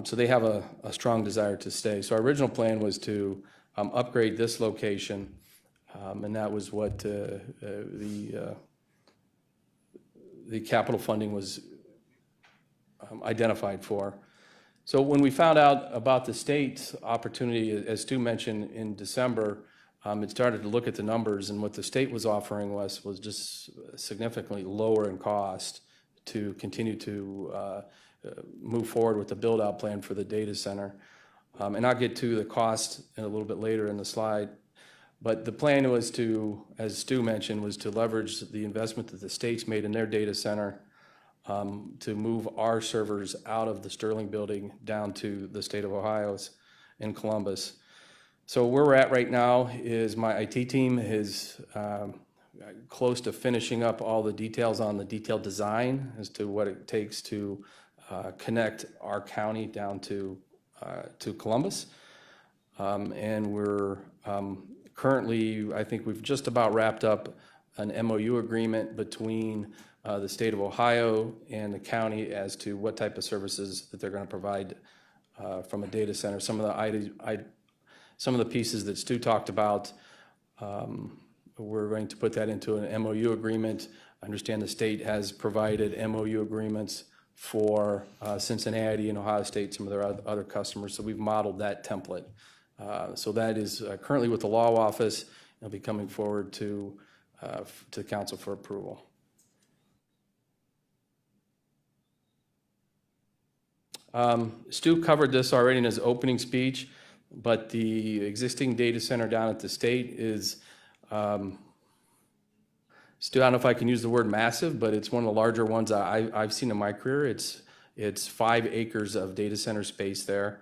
So they have a strong desire to stay. So our original plan was to upgrade this location, and that was what the capital funding was identified for. So when we found out about the state's opportunity, as Stu mentioned, in December, it started to look at the numbers, and what the state was offering was just significantly lower in cost to continue to move forward with the build-out plan for the data center. And I'll get to the cost a little bit later in the slide. But the plan was to, as Stu mentioned, was to leverage the investment that the state's made in their data center to move our servers out of the Sterling building down to the state of Ohio's in Columbus. So where we're at right now is my IT team is close to finishing up all the details on the detailed design as to what it takes to connect our county down to Columbus. And we're currently, I think we've just about wrapped up an MOU agreement between the state of Ohio and the county as to what type of services that they're going to provide from a data center. Some of the pieces that Stu talked about, we're going to put that into an MOU agreement. I understand the state has provided MOU agreements for Cincinnati and Ohio State, some of their other customers, so we've modeled that template. So that is currently with the law office. It'll be coming forward to council for approval. Stu covered this already in his opening speech, but the existing data center down at the state is, Stu, I don't know if I can use the word massive, but it's one of the larger ones I've seen in my career. It's 5 acres of data center space there.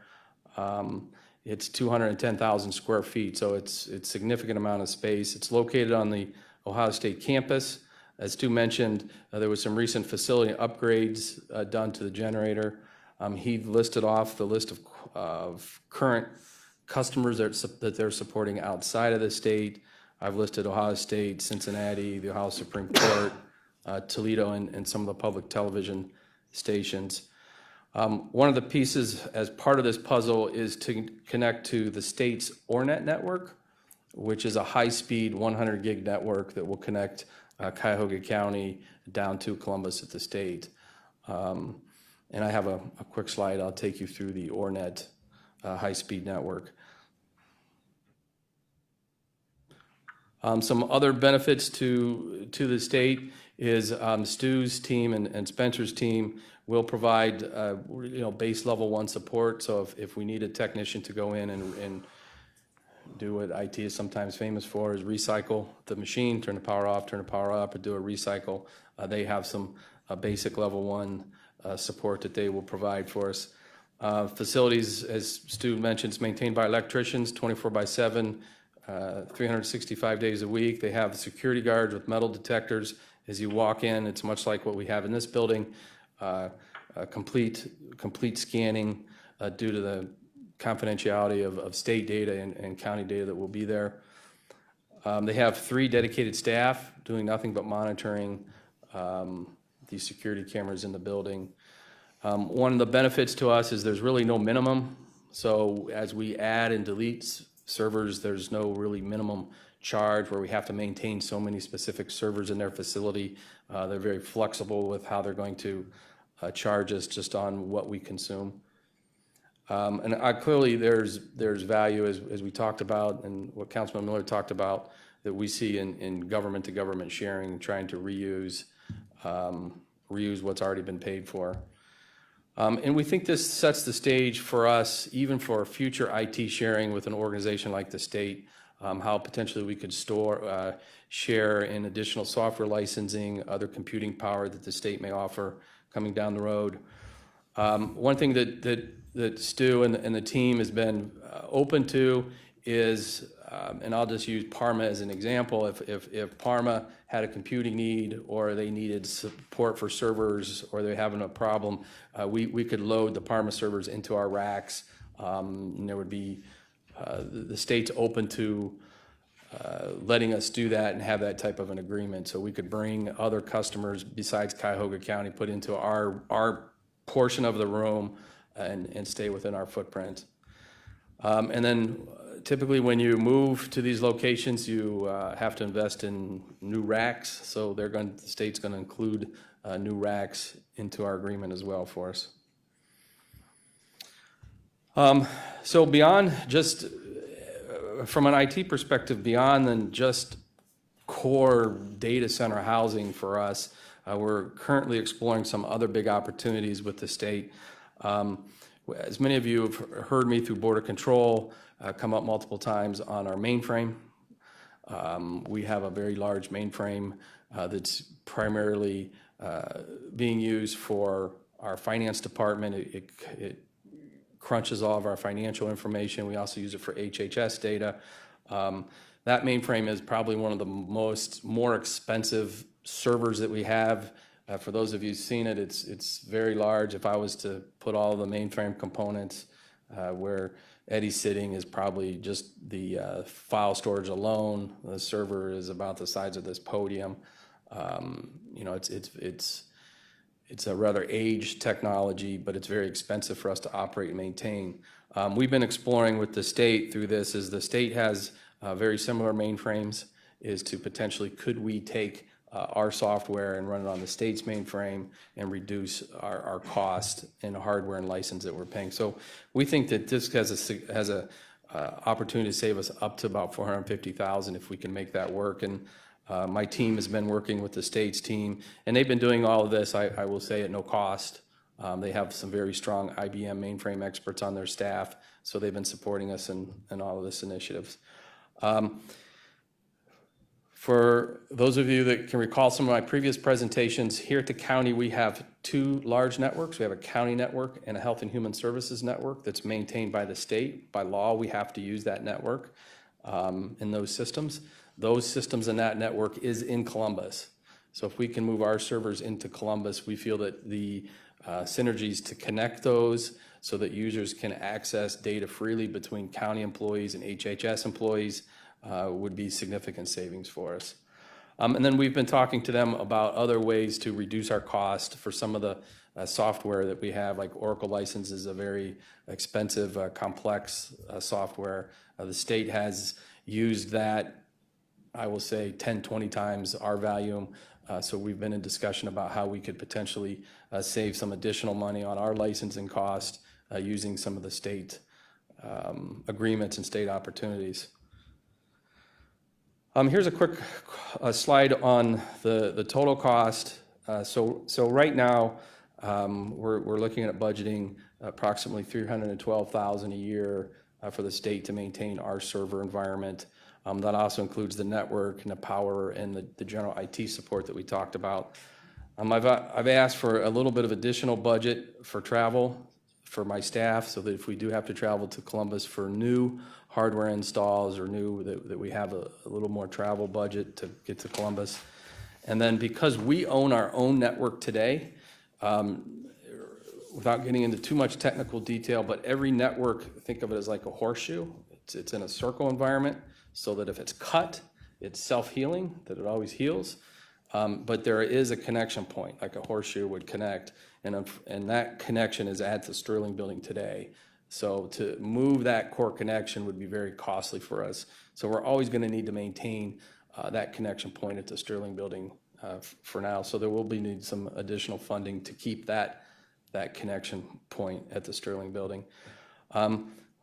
It's 210,000 square feet, so it's a significant amount of space. It's located on the Ohio State campus. As Stu mentioned, there was some recent facility upgrades done to the generator. He listed off the list of current customers that they're supporting outside of the state. I've listed Ohio State, Cincinnati, the Ohio Supreme Court, Toledo, and some of the public television stations. One of the pieces as part of this puzzle is to connect to the state's ORNet network, which is a high-speed 100 gig network that will connect Cuyahoga County down to Columbus at the state. And I have a quick slide. I'll take you through the ORNet high-speed network. Some other benefits to the state is Stu's team and Spencer's team will provide base level 1 support. So if we need a technician to go in and do what IT is sometimes famous for, is recycle the machine, turn the power off, turn the power up, or do a recycle, they have some basic level 1 support that they will provide for us. Facilities, as Stu mentioned, is maintained by electricians 24/7, 365 days a week. They have security guards with metal detectors. As you walk in, it's much like what we have in this building, complete scanning due to the confidentiality of state data and county data that will be there. They have 3 dedicated staff doing nothing but monitoring these security cameras in the building. One of the benefits to us is there's really no minimum. So as we add and delete servers, there's no really minimum charge where we have to maintain so many specific servers in their facility. They're very flexible with how they're going to charge us just on what we consume. And clearly there's value as we talked about and what Councilman Miller talked about that we see in government to government sharing, trying to reuse what's already been paid for. And we think this sets the stage for us, even for future IT sharing with an organization like the state, how potentially we could share in additional software licensing, other computing power that the state may offer coming down the road. One thing that Stu and the team has been open to is, and I'll just use Parma as an example, if Parma had a computing need or they needed support for servers or they're having a problem, we could load the Parma servers into our racks And there would be, the state's open to letting us do that and have that type of an agreement. So we could bring other customers besides Cuyahoga County, put into our portion of the room and stay within our footprint. And then typically when you move to these locations, you have to invest in new racks. So the state's going to include new racks into our agreement as well for us. So beyond just, from an IT perspective, beyond than just core data center housing for us, we're currently exploring some other big opportunities with the state. As many of you have heard me through Border Control come up multiple times on our mainframe. We have a very large mainframe that's primarily being used for our finance department. It crunches all of our financial information. We also use it for HHS data. That mainframe is probably one of the more expensive servers that we have. For those of you who've seen it, it's very large. If I was to put all the mainframe components where Eddie's sitting is probably just the file storage alone. The server is about the size of this podium. You know, it's a rather aged technology, but it's very expensive for us to operate and maintain. We've been exploring with the state through this, as the state has very similar mainframes, is to potentially, could we take our software and run it on the state's mainframe and reduce our cost in hardware and license that we're paying. So we think that this has a opportunity to save us up to about $450,000 if we can make that work. And my team has been working with the state's team, and they've been doing all of this, I will say, at no cost. They have some very strong IBM mainframe experts on their staff, so they've been supporting us in all of this initiatives. For those of you that can recall some of my previous presentations, here at the county we have two large networks. We have a county network and a Health and Human Services network that's maintained by the state. By law, we have to use that network in those systems. Those systems in that network is in Columbus. So if we can move our servers into Columbus, we feel that the synergies to connect those so that users can access data freely between county employees and HHS employees would be significant savings for us. And then we've been talking to them about other ways to reduce our cost for some of the software that we have, like Oracle license is a very expensive, complex software. The state has used that, I will say, 10, 20 times our volume. So we've been in discussion about how we could potentially save some additional money on our licensing cost using some of the state agreements and state opportunities. Here's a quick slide on the total cost. So right now, we're looking at budgeting approximately $312,000 a year for the state to maintain our server environment. That also includes the network and the power and the general IT support that we talked about. I've asked for a little bit of additional budget for travel for my staff, so that if we do have to travel to Columbus for new hardware installs or that we have a little more travel budget to get to Columbus. And then because we own our own network today, without getting into too much technical detail, but every network, think of it as like a horseshoe. It's in a circle environment, so that if it's cut, it's self-healing, that it always heals. But there is a connection point, like a horseshoe would connect, and that connection is at the Sterling building today. So to move that core connection would be very costly for us. So we're always going to need to maintain that connection point at the Sterling building for now. So there will be need some additional funding to keep that connection point at the Sterling building.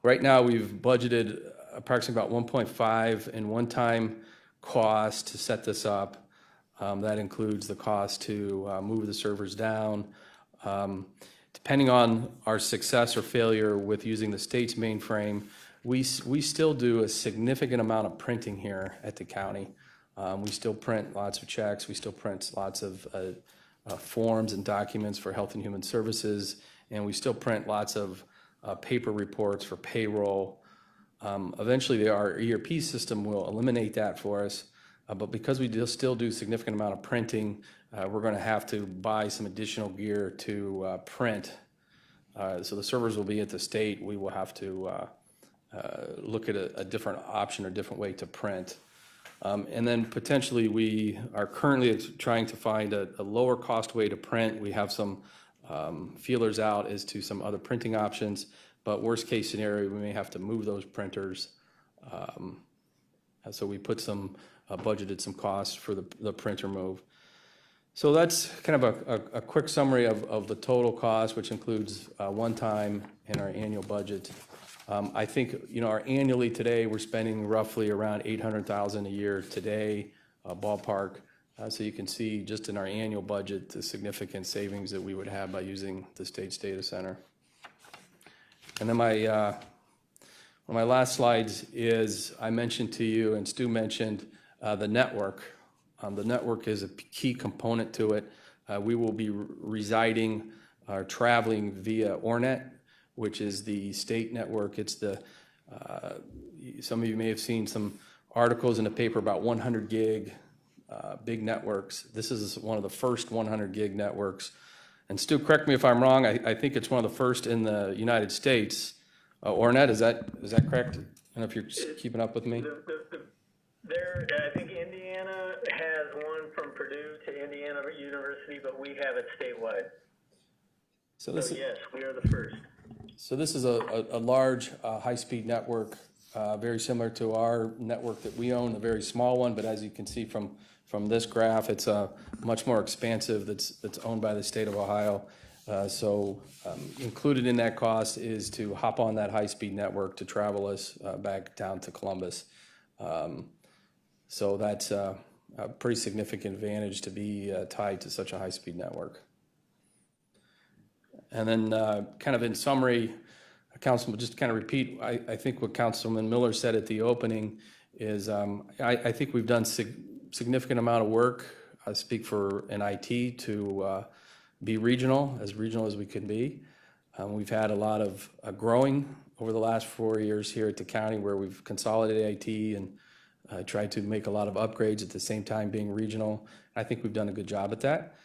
Right now we've budgeted approximately about 1.5 in one-time cost to set this up. That includes the cost to move the servers down. Depending on our success or failure with using the state's mainframe, we still do a significant amount of printing here at the county. We still print lots of checks. We still print lots of forms and documents for Health and Human Services, and we still print lots of paper reports for payroll. Eventually, our ERP system will eliminate that for us, but because we still do a significant amount of printing, we're going to have to buy some additional gear to print So the servers will be at the state. We will have to look at a different option or different way to print. And then potentially we are currently trying to find a lower cost way to print. We have some feelers out as to some other printing options, but worst case scenario, we may have to move those printers. So we put budgeted some costs for the printer move. So that's kind of a quick summary of the total cost, which includes one time in our annual budget. I think, annually today, we're spending roughly around $800,000 a year today, ballpark. So you can see just in our annual budget, the significant savings that we would have by using the state's data center. And then one of my last slides is, I mentioned to you, and Stu mentioned, the network. The network is a key component to it. We will be residing or traveling via Ornet, which is the state network. It's some of you may have seen some articles in the paper about 100 gig big networks. This is one of the first 100 gig networks. And Stu, correct me if I'm wrong, I think it's one of the first in the United States. Ornet, is that correct? I don't know if you're keeping up with me. I think Indiana has one from Purdue to Indiana University, but we have it statewide. So yes, we are the first. So this is a large high-speed network, very similar to our network that we own, a very small one, but as you can see from this graph, it's much more expansive that's owned by the state of Ohio. So included in that cost is to hop on that high-speed network to travel us back down to Columbus. So that's a pretty significant advantage to be tied to such a high-speed network. And then kind of in summary, Councilman, just kind of repeat, I think what Councilman Miller said at the opening is I think we've done significant amount of work, I speak for an IT, to be regional as we can be. We've had a lot of growing over the last 4 years here at the county, where we've consolidated IT and tried to make a lot of upgrades at the same time being regional. I think we've done a good job at that.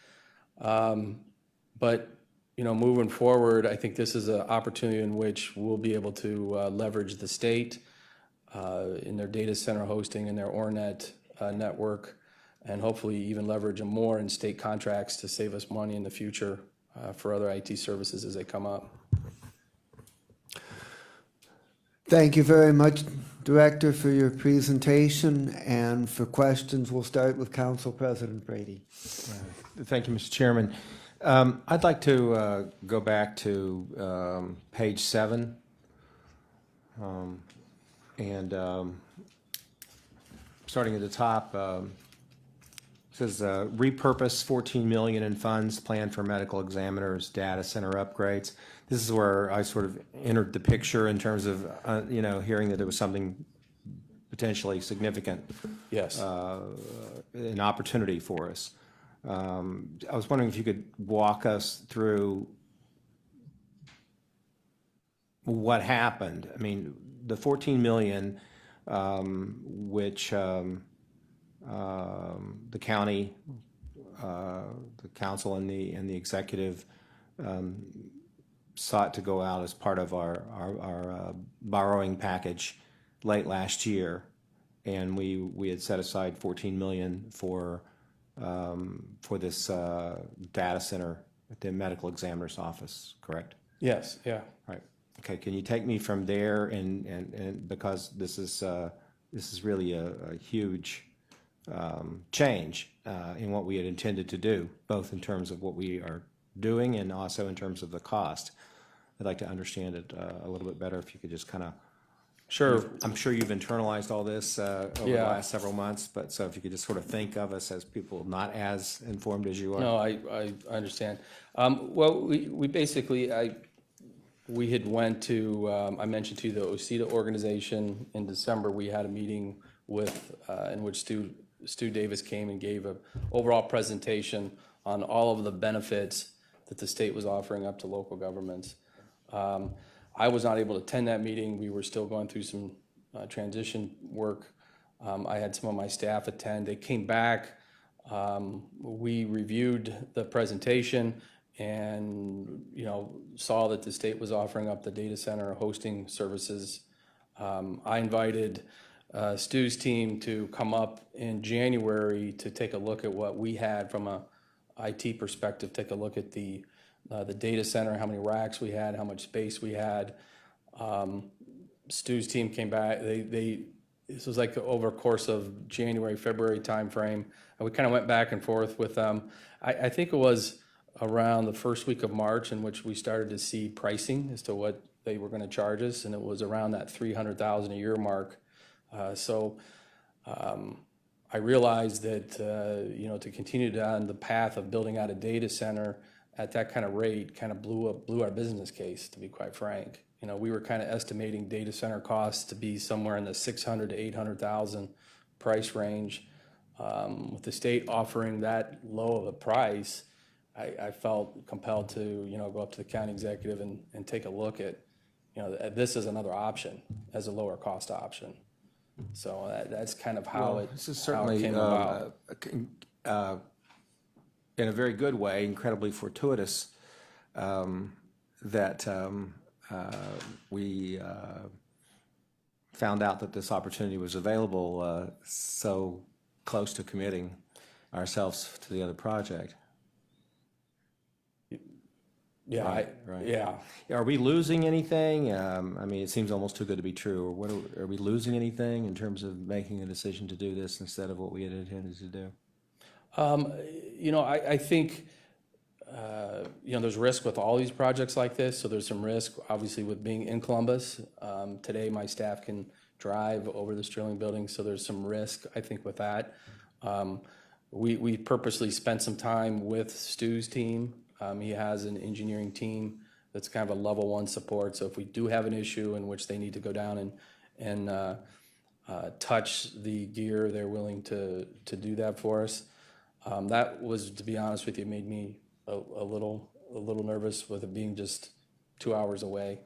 But moving forward, I think this is an opportunity in which we'll be able to leverage the state in their data center hosting and their Ornet network, and hopefully even leverage them more in state contracts to save us money in the future for other IT services as they come up. Thank you very much, Director, for your presentation. And for questions, we'll start with Council President Brady. Thank you, Mr. Chairman. I'd like to go back to page 7, and starting at the top, it says repurpose $14 million in funds planned for medical examiners data center upgrades. This is where I sort of entered the picture in terms of hearing that it was something potentially significant. Yes. An opportunity for us. I was wondering if you could walk us through what happened. I mean, the $14 million, which the county, the council, and the executive sought to go out as part of our borrowing package late last year, and we had set aside $14 million for this data center at the medical examiner's office, correct? Yes, yeah. Right. Okay, can you take me from there, and because this is really a huge change in what we had intended to do, both in terms of what we are doing and also in terms of the cost. I'd like to understand it a little bit better if you could just kind of. Sure. I'm sure you've internalized all this over the last several months, but so if you could just sort of think of us as people not as informed as you are. No, I understand. Well, we basically, we had went to, I mentioned to you the OCEDA organization in December. We had a meeting in which Stu Davis came and gave an overall presentation on all of the benefits that the state was offering up to local governments. I was not able to attend that meeting. We were still going through some transition work. I had some of my staff attend. They came back. We reviewed the presentation, and, saw that the state was offering up the data center hosting services. I invited Stu's team to come up in January to take a look at what we had from a IT perspective, take a look at the data center, how many racks we had, how much space we had. Stu's team came back. This was like over a course of January, February timeframe. And we kind of went back and forth with them. I think it was around the first week of March in which we started to see pricing as to what they were going to charge us, and it was around that $300,000 a year mark. So I realized that to continue down the path of building out a data center at that kind of rate kind of blew our business case, to be quite frank. We were kind of estimating data center costs to be somewhere in the $600,000 to $800,000 price range. With the state offering that low of a price, I felt compelled to go up to the county executive and take a look at this is another option as a lower cost option. So that's kind of how it This is how it certainly, came about. in a very good way, incredibly fortuitous, that we found out that this opportunity was available so close to committing ourselves to the other project. Yeah, Right. yeah. Are we losing anything? It seems almost too good to be true. Or are we losing anything in terms of making a decision to do this instead of what we had intended to do? I think, there's risk with all these projects like this. So there's some risk, obviously, with being in Columbus. Today, my staff can drive over the Sterling building, so there's some risk, I think, with that. We purposely spent some time with Stu's team. He has an engineering team that's kind of a level 1 support. So if we do have an issue in which they need to go down and touch the gear, they're willing to do that for us. That was, to be honest with you, made me a little nervous with it being just 2 hours away.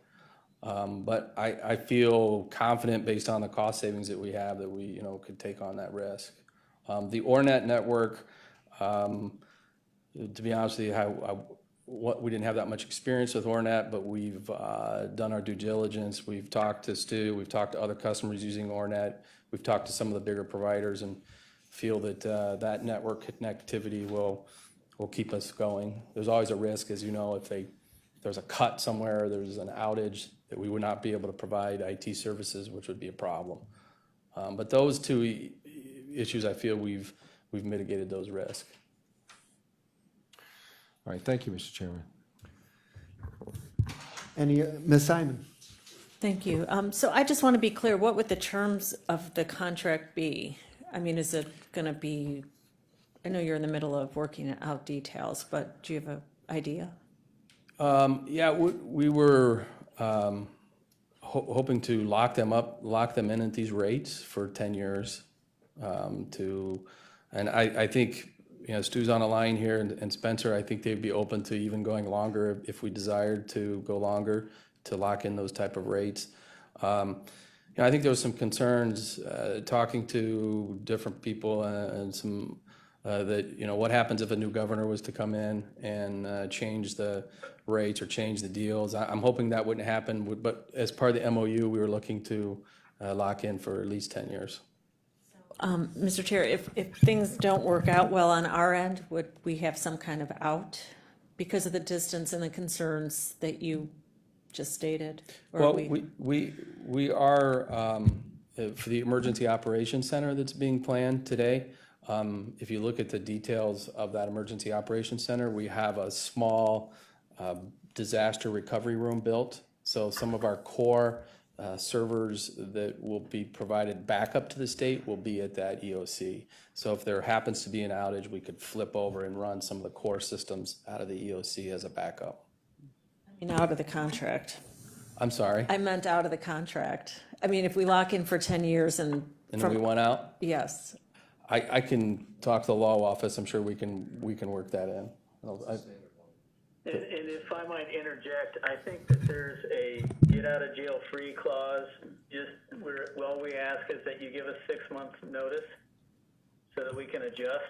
But I feel confident based on the cost savings that we have that we could take on that risk. The ORNet network, to be honest with you, we didn't have that much experience with ORNet, but we've done our due diligence. We've talked to Stu. We've talked to other customers using ORNet. We've talked to some of the bigger providers and feel that that network connectivity will keep us going. There's always a risk, as you know, if there's a cut somewhere, there's an outage, that we would not be able to provide IT services, which would be a problem. But those two issues, I feel we've mitigated those risks. All right, thank you, Mr. Chairman. Ms. Simon? Thank you. So I just want to be clear, what would the terms of the contract be? Is it going to be, I know you're in the middle of working out details, but do you have an idea? Yeah, we were hoping to lock them in at these rates for 10 years. And I think, Stu's on a line here and Spencer, I think they'd be open to even going longer if we desired to go longer to lock in those type of rates. I think there was some concerns talking to different people and some that, what happens if a new governor was to come in and change the rates or change the deals. I'm hoping that wouldn't happen, but as part of the MOU, we were looking to lock in for at least 10 years. Mr. Chair, if things don't work out well on our end, would we have some kind of out because of the distance and the concerns that you just stated? Or Well, we are, for the Emergency Operations Center that's being planned today, if you look at the details of that Emergency Operations Center, we have a small disaster recovery room built. So some of our core servers that will be provided back up to the state will be at that EOC. So if there happens to be an outage, we could flip over and run some of the core systems out of the EOC as a backup. Out of the contract. I'm sorry? I meant out of the contract. If we lock in for 10 years and. And then we went out? Yes. I can talk to the law office. I'm sure we can work that in. And if I might interject, I think that there's a get out of jail free clause. All we ask is that you give us 6 months notice so that we can adjust.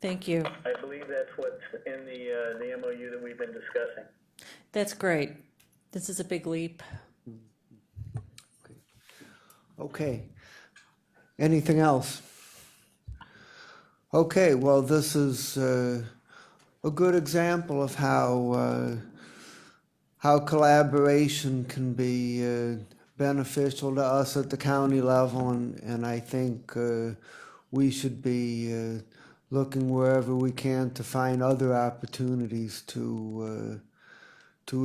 Thank you. I believe that's what's in the MOU that we've been discussing. That's great. This is a big leap. Okay. Anything else? Okay, well, this is a good example of how collaboration can be beneficial to us at the county level, and I think we should be looking wherever we can to find other opportunities to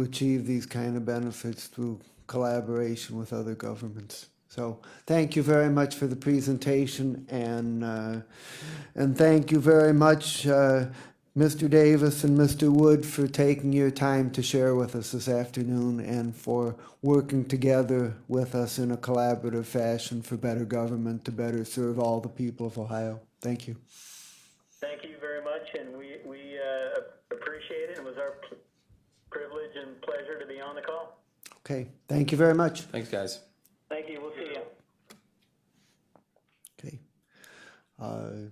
achieve these kind of benefits through collaboration with other governments. So thank you very much for the presentation, and thank you very much, Mr. Davis and Mr. Wood, for taking your time to share with us this afternoon and for working together with us in a collaborative fashion for better government to better serve all the people of Ohio. Thank you. Thank you very much, and we appreciate it. It was our privilege and pleasure to be on the call. Okay, thank you very much. Thanks, guys. Thank you. We'll see you. Okay.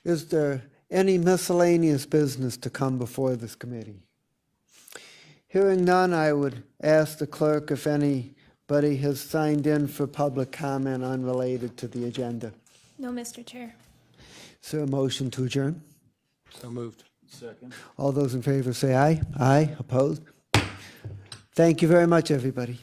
Is there any miscellaneous business to come before this committee? Hearing none, I would ask the clerk if anybody has signed in for public comment unrelated to the agenda. No, Mr. Chair. Is there a motion to adjourn? So moved. Second. All those in favor say aye. Aye. Opposed? Thank you very much, everybody.